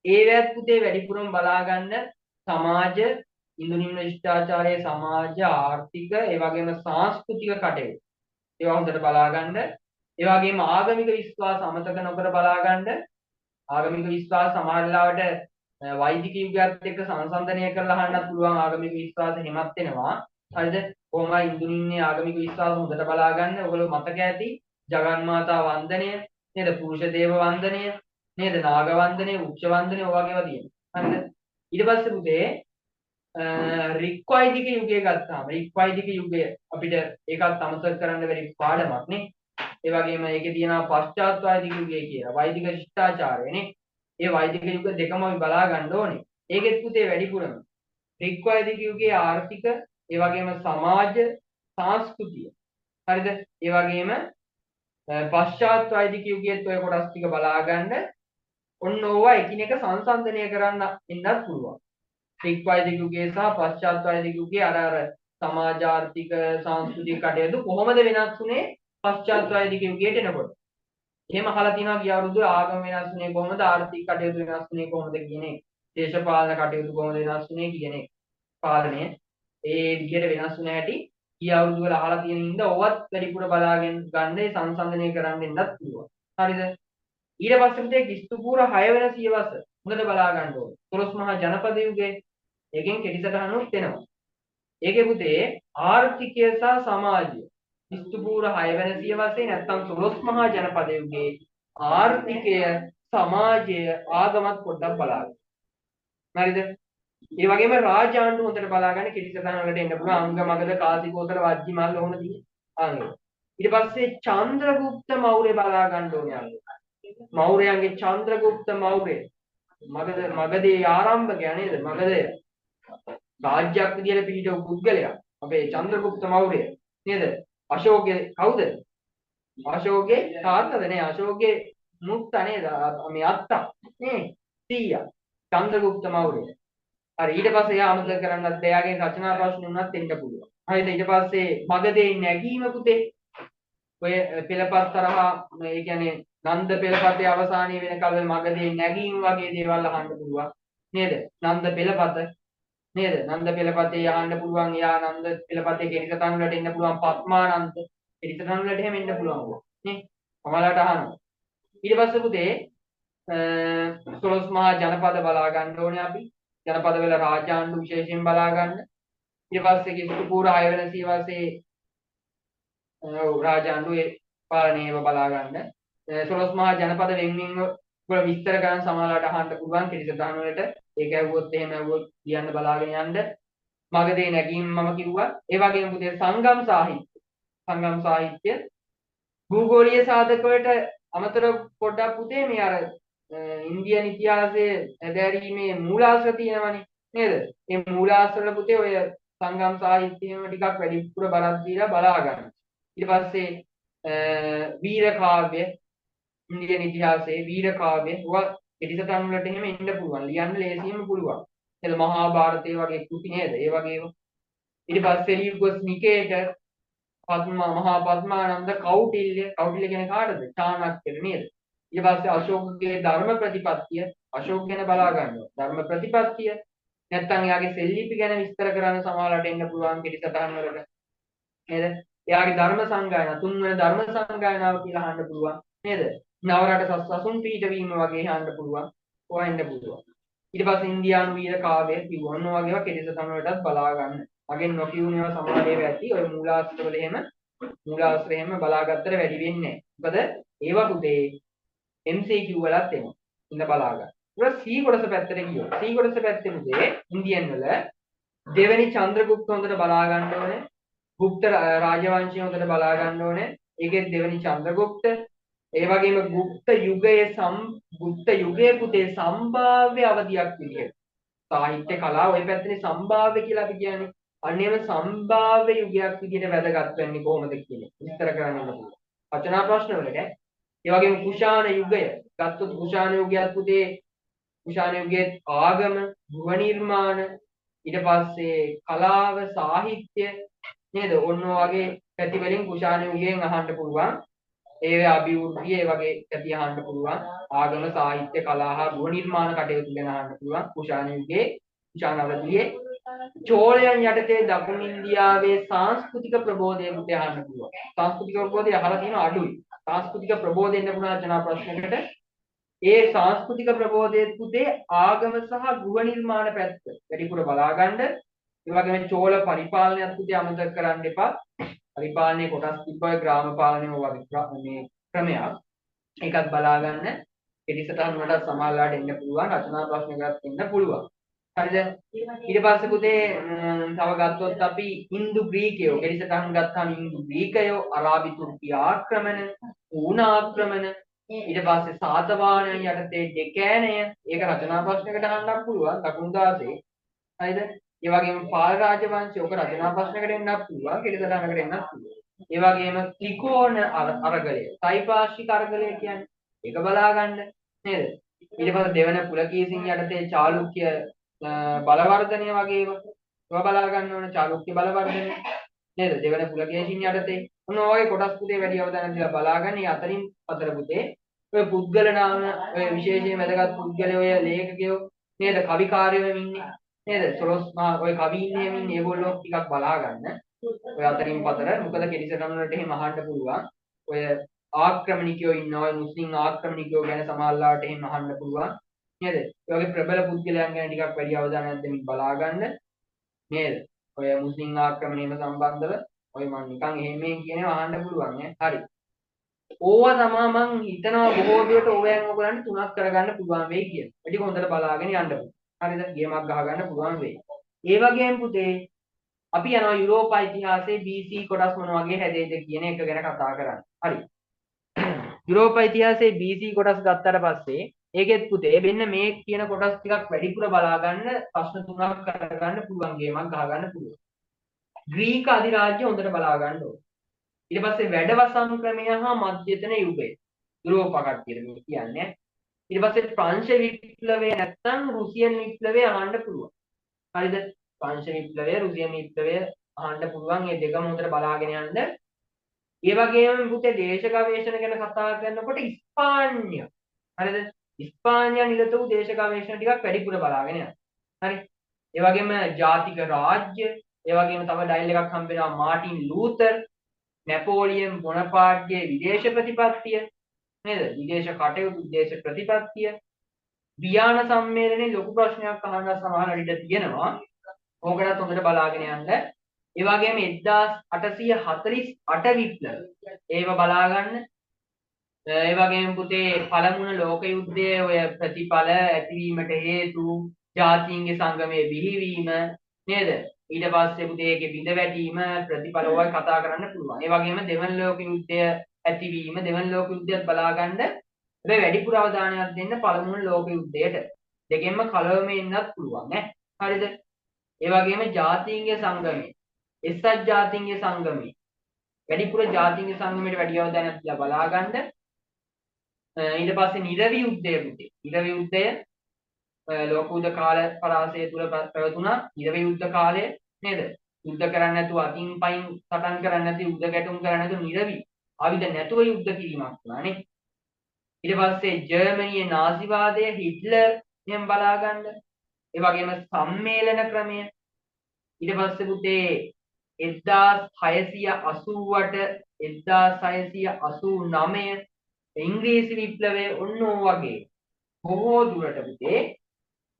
Speaker 1: ඒවත් පුතේ වැඩිපුරම බලා ගන්න සමාජ ඉන්දු නිම්න ශිෂ්ටාචාරයේ සමාජ ආර්ථික ඒ වගේම සංස්කෘතික කටයුතු. ඒවා හොඳට බලා ගන්න. ඒ වගේම ආගමික විශ්වාස අමතක නොකර බලා ගන්න. ආගමික විශ්වාස සමහර වෙලාවට වෛදික යුගයත් එක්ක සංසන්දනය කරලා අහන්නත් පුළුවන් ආගමික විශ්වාස හිමත් වෙනවා. හරිද? කොහොමයි ඉන්දු නිම්නේ ආගමික විශ්වාස හොඳට බලා ගන්න. ඔයගොල්ලෝ මතක ඇති ජගන් මාතා වන්දනය නේද? පුරුෂ දේව වන්දනය නේද? නාග වන්දනය, වෘක්ෂ වන්දනය ඔය වගේවා තියෙනවා. හරිද? ඊට පස්සේ පුතේ රික් වෛදික යුගය ගත්තාම රික් වෛදික යුගය අපිට ඒකත් අමතක කරන්න බැරි පාඩමක් නේ. ඒ වගේම ඒකේ තියෙනවා පශ්චාත් වෛදික යුගය කියලා. වෛදික ශිෂ්ටාචාරය නේ. ඒ වෛදික යුග දෙකම අපි බලා ගන්න ඕනේ. ඒකෙත් පුතේ වැඩිපුරම රික් වෛදික යුගයේ ආර්ථික ඒ වගේම සමාජ සංස්කෘතිය. හරිද? ඒ වගේම පශ්චාත් වෛදික යුගයේත් ඔය කොටස් ටික බලා ගන්න. ඔන්න ඕවා එකිනෙක සංසන්දනය කරන්න ඉන්නත් පුළුවන්. රික් වෛදික යුගයේ සහ පශ්චාත් වෛදික යුගයේ අර සමාජ ආර්ථික සංස්කෘතික කටයුතු කොහොමද වෙනස් වුනේ පශ්චාත් වෛදික යුගයට එනකොට. එහෙම අහලා තියෙනවා ගිය අවුරුද්ද ආගම වෙනස් වුනේ කොහොමද ආර්ථික කටයුතු වෙනස් වුනේ කොහොමද කියන එක. දේශපාලන කටයුතු කොහොමද වෙනස් වුනේ කියන එක. පාලනය ඒ විදිහට වෙනස් වුණ හැටි ගිය අවුරුදු වල අහලා තියෙන ඉඳ ඔවත් වැඩිපුර බලාගෙන ගන්න සංසන්දනය කරන්න ඉන්නත් පුළුවන්. හරිද? ඊට පස්සේ පුතේ කිස්තුපූර 6 වෙනි සියවස හොඳට බලා ගන්න ඕනේ. 12 මහා ජනපද යුගයේ එකෙන් කෙටිසටහනුත් එනවා. ඒකේ පුතේ ආර්ථිකය සහ සමාජය කිස්තුපූර 6 වෙනි සියවසේ නැත්නම් 12 මහා ජනපද යුගයේ ආර්ථිකය සමාජය ආගමත් පොඩ්ඩක් බලන්න. හරිද? ඒ වගේම රාජ්‍ය ආණ්ඩු හොඳට බලාගන්න කෙටිසටහන වලට එන්න පුළුවන් අංග මගධ කාසිකෝසල වජ්ජි මල්ල ඕන තියෙන්නේ. අංග. ඊට පස්සේ චන්ද්‍රගුප්ත මෞර්ය බලා ගන්න ඕනේ අංග. මෞර්යයන්ගේ චන්ද්‍රගුප්ත මෞර්ය මගධේ ආරම්භකයා නේද? මගධය රාජ්‍යයක් විදියට පිහිටව පුද්ගලයා. අපේ චන්ද්‍රගුප්ත මෞර්ය නේද? අශෝකගේ කවුද? අශෝකගේ තාත්තද නේ? අශෝකගේ මුත්තා නේද? මේ අත්තා නේ? සීයා. චන්ද්‍රගුප්ත මෞර්ය. හරි ඊට පස්සේ එයා අමතක කරන්නත් එයාගෙන් රචනා ප්‍රශ්න උනත් එන්න පුළුවන්. හරිද? ඊට පස්සේ මගධේ නැගීම පුතේ ඔය පෙළපත් තරහා ඒ කියන්නේ නන්ද පෙළපතේ අවසානයේ වෙනකල් මගධේ නැගීම වගේ දේවල් අහන්න පුළුවන්. නේද? නන්ද පෙළපත නේද? නන්ද පෙළපතේ අහන්න පුළුවන්. යා නන්ද පෙළපතේ කෙටිසටහන් වලට එන්න පුළුවන්. පත්මානන්ද කෙටිසටහන් වලට එහෙම එන්න පුළුවන්. නේ? ඔයාලට අහනවා. ඊට පස්සේ පුතේ 12 මහා ජනපද බලා ගන්න ඕනේ අපි. ජනපද වල රාජාණ්ඩු විශේෂයෙන් බලා ගන්න. ඊට පස්සේ කිස්තුපූර 6 වෙනි සියවසේ රාජාණ්ඩුවේ පාලනයව බලා ගන්න. 12 මහා ජනපද වෙන්වෙන් වල විස්තර ගන්න සමාලාට අහන්න පුළුවන් කෙටිසටහන් වලට. ඒක ඇහුවොත් එහෙම ඇහුවොත් කියන්න බලාගෙන යන්න. මගධේ නැගීම මම කිව්වා. ඒ වගේම පුතේ සංගම් සාහිත්‍ය. සංගම් සාහිත්‍ය භූගෝලීය සාධක වලට අමතරව පොඩ්ඩක් පුතේ මේ අර ඉන්දියන් ඉතිහාසයේ ඇදහැරීමේ මූලාශ්‍ර තියෙනවනේ නේද? මේ මූලාශ්‍ර වල පුතේ ඔය සංගම් සාහිත්‍යයම ටිකක් වැඩිපුර බලක් දීලා බලා ගන්න. ඊට පස්සේ වීර කාව්‍ය ඉන්දියන් ඉතිහාසයේ වීර කාව්‍ය ඔය පිටිසටහන් වලට එහෙම එන්න පුළුවන්. ලියන්න ලේසියෙන්ම පුළුවන්. එතන මහාභාරතය වගේ කෘති නේද? ඒ වගේම ඊට පස්සේ ලියුගොස් නිකේට මහා පද්මානන්ද කෞටිල්‍ය කියන්නේ කාටද? චාණක්‍ය නේද? ඊට පස්සේ අශෝකගේ ධර්ම ප්‍රතිපත්තිය අශෝක ගැන බලා ගන්නවා. ධර්ම ප්‍රතිපත්තිය නැත්නම් එයාගේ සෙල්ලිපි ගැන විස්තර කරන්න සමාලලට එන්න පුළුවන් පිටිසටහන් වලට. නේද? එයාගේ ධර්ම සංගායනා තුන්වෙනි ධර්ම සංගායනාව කියලා අහන්න පුළුවන්. නේද? නවරට සසුන් පිහිටවීම වගේ අහන්න පුළුවන්. හොයන්න පුළුවන්. ඊට පස්සේ ඉන්දියානු වීර කාව්‍ය කිව්වොත් වගේවා පිටිසටහන් වලටත් බලා ගන්න. අගෙන් නොකියුනේවා සමාජයේ ඇති ඔය මූලාශ්‍ර වල එහෙම මූලාශ්‍ර එහෙම බලාගත්තට වැඩි වෙන්නේ නැහැ. මොකද ඒවා පුතේ MCQ වලත් එනවා. ඉන්න බලා ගන්න. ඊට C කොටස පැත්තට ගියොත් C කොටස පැත්තේ මුදේ ඉන්දියන් වල දෙවෙනි චන්ද්‍රගුප්ත හොඳට බලා ගන්න ඕනේ. ගුප්ත රාජවංශය හොඳට බලා ගන්න ඕනේ. ඒකේ දෙවෙනි චන්ද්‍රගුප්ත ඒ වගේම ගුප්ත යුගයේ පුතේ සම්භාව්‍ය අවධියක් විදියට සාහිත්‍ය කලාව ඔය පැත්තේ සම්භාව්‍ය කියලා අපි කියන්නේ. අන්නේම සම්භාව්‍ය යුගයක් විදියට වැදගත් වෙන්නේ කොහොමද කියන්නේ විස්තර කරන්න පුළුවන්. රචනා ප්‍රශ්න වලට ඒ වගේම කුෂාණ යුගය ගත්තොත් කුෂාණ යුගයත් පුතේ කුෂාණ යුගයේ ආගම, ගෘහ නිර්මාණ, ඊට පස්සේ කලාව, සාහිත්‍ය නේද? ඔන්න වගේ පැති වලින් කුෂාණ යුගයෙන් අහන්න පුළුවන්. ඒ අභිවෘද්ධිය ඒ වගේ පැති අහන්න පුළුවන්. ආගම, සාහිත්‍ය, කලා හා ගෘහ නිර්මාණ කටයුතු ගැන අහන්න පුළුවන්. කුෂාණ යුගයේ, කුෂාණ අවධියේ චෝලයන් යටතේ දකුණු ඉන්දියාවේ සංස්කෘතික ප්‍රබෝධය මුට අහන්න පුළුවන්. සංස්කෘතික ප්‍රබෝධය අහලා තියෙන අඩුයි. සංස්කෘතික ප්‍රබෝධයෙන් ලැබුණා රචනා ප්‍රශ්නයකට ඒ සංස්කෘතික ප්‍රබෝධයේ පුතේ ආගම සහ ගෘහ නිර්මාණ පැත්ත වැඩිපුර බලා ගන්න. ඒ වගේම චෝල පරිපාලනයත් පුතේ අමතක කරන්න එපා. පරිපාලනයේ කොටස් තිබ්බයි ග්‍රාම පාලනය වගේ මේ ක්‍රමයක්. ඒකත් බලා ගන්න. පිටිසටහන් වලට සමාල්ලාට එන්න පුළුවන්. රචනා ප්‍රශ්නයකට එන්න පුළුවන්. හරිද? ඊට පස්සේ පුතේ තව ගත්තොත් අපි Hindu ග්‍රීකයෝ පිටිසටහන් ගත්තාම Hindu ග්‍රීකයෝ අරාබි තුර්කි ආක්‍රමණ, ඌණ ආක්‍රමණ ඊට පස්සේ සාතවාහනයන් යටතේ ඩෙකෑනය ඒක රචනා ප්‍රශ්නයකට අහන්නත් පුළුවන් දකුණු දාසේ හරිද ඒ වගේම පාල රාජවංශය ඔක රචනා ප්‍රශ්නයකට එන්නත් පුළුවන් පිළිසටහනකට එන්නත් පුළුවන් ඒ වගේම ත්‍රිකෝණ අරගලය සයිපාර්ශ්වික අරගලය කියන්නේ ඒක බලා ගන්න නේද ඊට පස්සේ දෙවන පුලකීසින් යටතේ චාලුක්‍ය බලවර්ධනය වගේම ඒවා බලා ගන්න ඕන චාලුක්‍ය බලවර්ධනය නේද දෙවන පුලකේසින් යටතේ මොන වගේ කොටස් පුතේ වැඩි අවධානය දීලා බලාගන්න. මේ අතරින් අතර පුතේ ඔය පුද්ගල නාම ඔය විශේෂයෙන් වැදගත් පුද්ගලයෝ ඔය ලේඛකයෝ නේද කවිකාරයෝ ඉන්නේ නේද 12 ඔය කවි ඉන්නේ මේගොල්ලෝ ටිකක් බලාගන්න. ඔය අතරින් පතර මොකද කෙලිසටහන් වලට එහෙම අහන්න පුළුවන්. ඔය ආක්‍රමණිකයෝ ඉන්නවා මුස්ලිම් ආක්‍රමණිකයෝ ගැන සමාල්ලාට එහෙම අහන්න පුළුවන්. නේද? ඒ වගේ ප්‍රබල පුද්ගලයන් ගැන ටිකක් වැඩි අවධානයක් දෙමින් බලාගන්න. නේද? ඔය මුස්ලිම් ආක්‍රමණයම සම්බන්ධව ඔය මම නිකන් එහෙම මේ කියනවා අහන්න පුළුවන් නේ. හරි. ඕවා තමයි මං හිතනවා බොහෝ දුරට ඕවයන් ඔයගලන්ට තුනක් කරගන්න පුළුවන් වෙයි කියලා. ටික හොඳට බලාගෙන යන්න පුළුවන්. හරිද? ගේමක් ගහ ගන්න පුළුවන් වෙයි. ඒ වගේම පුතේ අපි යනවා යුරෝපා ඉතිහාසයේ BC කොටස් මොන වගේ හැදෙයිද කියන එක ගැන කතා කරන්න. හරි. යුරෝපා ඉතිහාසයේ BC කොටස් ගත්තට පස්සේ ඒකෙත් පුතේ මෙන්න මේ කියන කොටස් ටිකක් වැඩිපුර බලා ගන්න ප්‍රශ්න තුනක් කරගන්න පුළුවන් ගේමක් ගහ ගන්න පුළුවන්. ග්‍රීක අධිරාජ්‍ය හොඳට බලා ගන්න ඕනේ. ඊට පස්සේ වැඩවසම් ක්‍රමය හා මධ්‍යතන යුගය. යුරෝපා කට්ටියට මේ කියන්නේ. ඊට පස්සේ ප්‍රංශ විප්ලවය නැත්නම් රුසියන් විප්ලවය අහන්න පුළුවන්. හරිද? ප්‍රංශ විප්ලවය, රුසියන් විප්ලවය අහන්න පුළුවන්. මේ දෙකම හොඳට බලාගෙන යන්න. ඒ වගේම පුතේ දේශ ගවේෂණ ගැන කතා කරනකොට ඉස්පාඤ්ඤ. හරිද? ඉස්පාඤ්ඤ නිරත වූ දේශ ගවේෂණ ටිකක් වැඩිපුර බලාගෙන යන්න. හරි. ඒ වගේම ජාතික රාජ්‍ය, ඒ වගේම තව ඩයල් එකක් හම්බ වෙනවා මාටින් ලූතර්, නැපෝලියන් බොනපාර්ට්ගේ විදේශ ප්‍රතිපත්තිය නේද? විදේශ කටයුතු විදේශ ප්‍රතිපත්තිය. වියාන සම්මේලනයේ ලොකු ප්‍රශ්නයක් අහන්න සමහර විට තියෙනවා. ඕකටත් හොඳට බලාගෙන යන්න. ඒ වගේම 1848 විප්ලව. ඒව බලා ගන්න. ඒ වගේම පුතේ පළමුවන ලෝක යුද්ධයේ ඔය ප්‍රතිඵල ඇතිවීමට හේතු ජාතීන්ගේ සංගමයේ බිහිවීම නේද? ඊට පස්සේ පුතේ ඒකේ බිඳ වැටීම ප්‍රතිඵල ඔය කතා කරන්න පුළුවන්. ඒ වගේම දෙවන ලෝක යුද්ධය ඇතිවීම දෙවන ලෝක යුද්ධයත් බලා ගන්න. හැබැයි වැඩිපුර අවධානයක් දෙන්න පළමුවන ලෝක යුද්ධයට. දෙකෙන්ම කලවම එන්නත් පුළුවන් ඈ. හරිද? ඒ වගේම ජාතීන්ගේ සංගමය. එක්සත් ජාතීන්ගේ සංගමය. වැඩිපුර ජාතීන්ගේ සංගමයට වැඩි අවධානයක් දීලා බලා ගන්න. ඊට පස්සේ නිරවි යුද්ධය පුතේ. නිරවි යුද්ධය ලෝක යුද්ධ කාල පරාසය තුල පැවතුණා. නිරවි යුද්ධ කාලය නේද? යුද්ධ කරන්නේ නැතුව අතින් පයින් සටන් කරන්නේ නැති යුද්ධ ගැටුම් කරන්නේ නැතුව නිරවි ආයුධ නැතුව යුද්ධ කිරීමක් වුණා නේ. ඊට පස්සේ ජර්මනියේ නාසිවාදය හිට්ලර් එහෙම බලා ගන්න. ඒ වගේම සම්මේලන ක්‍රමය. ඊට පස්සේ පුතේ 1688 1689 ඉංග්‍රීසි විප්ලවය ඔන්න වගේ බොහෝ දුරට පුතේ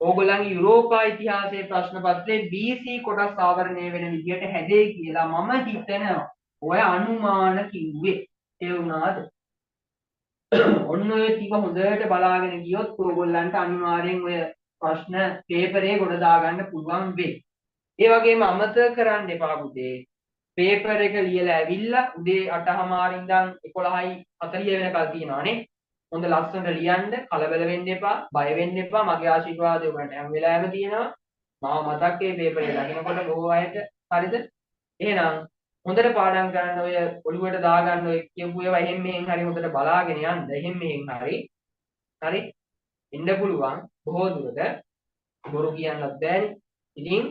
Speaker 1: ඕගොල්ලන්ගේ යුරෝපා ඉතිහාසයේ ප්‍රශ්න පත්‍රයේ BC කොටස් ආවරණය වෙන විදියට හැදෙයි කියලා මම හිතනවා. ඔය අනුමාන කිව්වේ තේරුණාද? ඔන්න ඔය ටික හොඳට බලාගෙන ගියොත් ඕගොල්ලන්ට අනිවාර්යෙන් ඔය ප්‍රශ්න පේපරේ ගොඩ දාගන්න පුළුවන් වෙයි. ඒ වගේම අමතක කරන්න එපා පුතේ. පේපර් එක ලියලා ඇවිල්ලා උදේ 8:00 ඉඳන් 11:40 වෙනකල් තියෙනවානේ. හොඳ ලස්සනට ලියන්න, කලබල වෙන්න එපා, බය වෙන්න එපා. මගේ ආශිර්වාදය ඔබට හැම වෙලාවෙම තියෙනවා. මාව මතක් ඒ පේපරේ ලකිනකොට බොහෝ අයට. හරිද? එහෙනම් හොඳට පාඩම් කරන්න ඔය ඔළුවට දාගන්න ඔය කියපු ඒවා එහෙන් මෙහෙන් හරි හොඳට බලාගෙන යන්න. එහෙන් මෙහෙන් හරි. හරි? එන්න පුළුවන් බොහෝ දුරට බොරු කියන්නත් බෑනේ. ඉතින්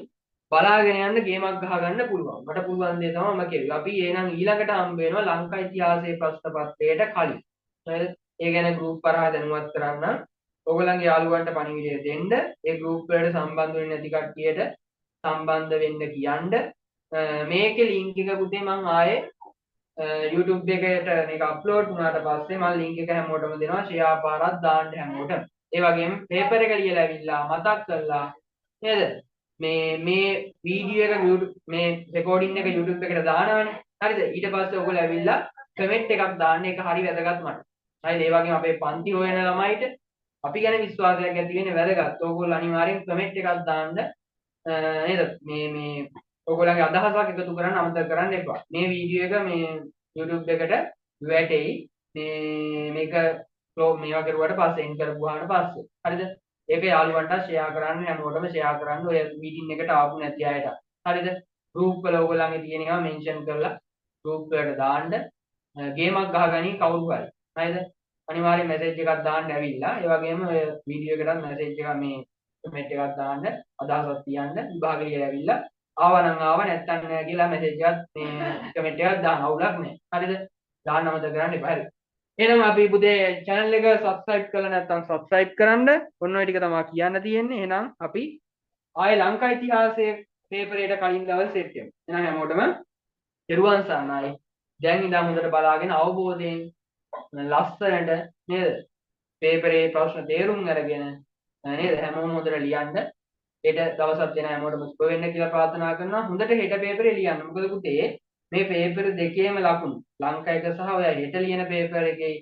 Speaker 1: බලාගෙන යන්න ගේමක් ගහගන්න පුළුවන්. මට පුළුවන් දේ තමයි මම කිව්වේ. අපි එහෙනම් ඊළඟට හම්බ වෙනවා ලංකා ඉතිහාසයේ ප්‍රශ්න පත්‍රයට කලින්. හරිද? ඒ ගැන ගෲප් පරහා දැනුවත් කරන්න. ඔයගොල්ලන්ගේ යාළුවන්ට පණිවිඩය දෙන්න. ඒ ගෲප් වලට සම්බන්ධ වෙන්නේ නැති කට්ටියට සම්බන්ධ වෙන්න කියන්න. මේකේ ලින්ක් එක පුතේ මම ආයේ YouTube එකට මේක අප්ලෝඩ් වුණාට පස්සේ මම ලින්ක් එක හැමෝටම දෙනවා ෂෙයා පාරක් දාන්න හැමෝටම. ඒ වගේම පේපර් එක ලියලා ඇවිල්ලා මතක් කරලා නේද? මේ වීඩියෝ එක YouTube මේ රෙකෝඩින් එක YouTube එකට දානවනේ. හරිද? ඊට පස්සේ ඔයගොල්ලෝ ඇවිල්ලා කමෙන්ට් එකක් දාන්න. ඒක හරි වැදගත් මට. හරිද? ඒ වගේම අපේ පන්ති හොයන ළමයිට අපි ගැන විශ්වාසයක් ඇති වෙන්නේ වැදගත්. ඕගොල්ලෝ අනිවාර්යෙන් කමෙන්ට් එකක් දාන්න. නේද? මේ ඔයගොල්ලන්ගේ අදහසක් එකතු කරන්න අමතක කරන්න එපා. මේ වීඩියෝ එක මේ YouTube එකට වැටෙයි. මේක මේවා කරුවාට පස්සේ එන් කරපුවාට පස්සේ. හරිද? ඒක යාළුවන්ට ෂෙයා කරන්න හැමෝටම ෂෙයා කරන්න ඔය මීටින් එකට ආපු නැති අයට. හරිද? ගෲප් වල ඔයගොල්ලන්ගේ තියෙන ඒවා මෙන්ෂන් කරලා ගෲප් වලට දාන්න. ගේමක් ගහගනි කවුරු හරි. හරිද? අනිවාර්යෙන් මැසේජ් එකක් දාන්න ඇවිල්ලා ඒ වගේම ඔය වීඩියෝ එකකට මැසේජ් එකක් මේ කමෙන්ට් එකක් දාන්න අදහසක් තියන්න විභාගෙ කියලා ඇවිල්ලා ආවා නම් ආවා නැත්නම් නෑ කියලා මැසේජ් එකක් මේ කමෙන්ට් එකක් දාන්න අවුලක් නෑ. හරිද? දාන්න අමතක කරන්න එපා. හරිද? එහෙනම් අපි පුතේ channel එක subscribe කරලා නැත්නම් subscribe කරන්න. ඔන්න ඔය ටික තමයි කියන්න තියෙන්නේ. එහෙනම් අපි ආයේ ලංකා ඉතිහාසයේ පේපරේට කලින් දවස් සෙට් වෙමු. එහෙනම් හැමෝටම දරුවන් සරණයි. දැන් ඉඳන් හොඳට බලාගෙන අවබෝධයෙන් ලස්සනට නේද? පේපරේ ප්‍රශ්න තේරුම් අරගෙන නේද? හැමෝම හොඳට ලියන්න. හෙට දවසක් දෙන හැමෝටම සුබ වෙන්න කියලා ප්‍රාර්ථනා කරනවා. හොඳට හෙට පේපරේ ලියන්න. මොකද පුතේ මේ පේපර් දෙකේම ලකුණු ලංකා එක සහ ඔය හෙට ලියන පේපර් එකේ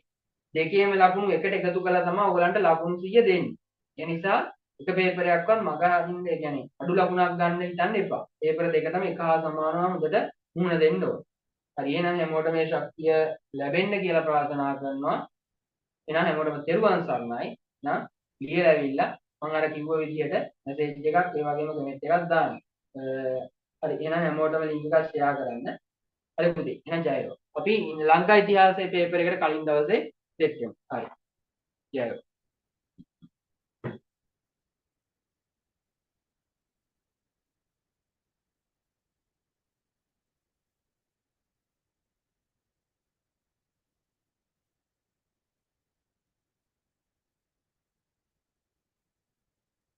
Speaker 1: දෙකේම ලකුණු එකට එකතු කළා තමයි ඔයගලන්ට ලකුණු 100 දෙන්නේ. ඒ නිසා එක පේපරයක්වත් මග අරින්න ඒ කියන්නේ අඩු ලකුණක් ගන්න හිතන්න එපා. පේපර් දෙකටම එක හා සමානව හොඳට මුහුණ දෙන්න ඕන. හරි එහෙනම් හැමෝටම මේ ශක්තිය ලැබෙන්න කියලා ප්‍රාර්ථනා කරනවා. එහෙනම් හැමෝටම තෙරුවන් සරණයි. නා ලියලා ඇවිල්ලා මම අර කිව්ව විදිහට මැසේජ් එකක් ඒ වගේම කමෙන්ට් එකක් දාන්න. හරි එහෙනම් හැමෝටම ලින්ක් එකක් ෂෙයා කරන්න. හරි පුතේ එහෙනම් ජය වේවා. අපි ලංකා ඉතිහාසයේ පේපර් එකට කලින් දවසේ සෙට් වෙමු. හරි. ජය වේවා.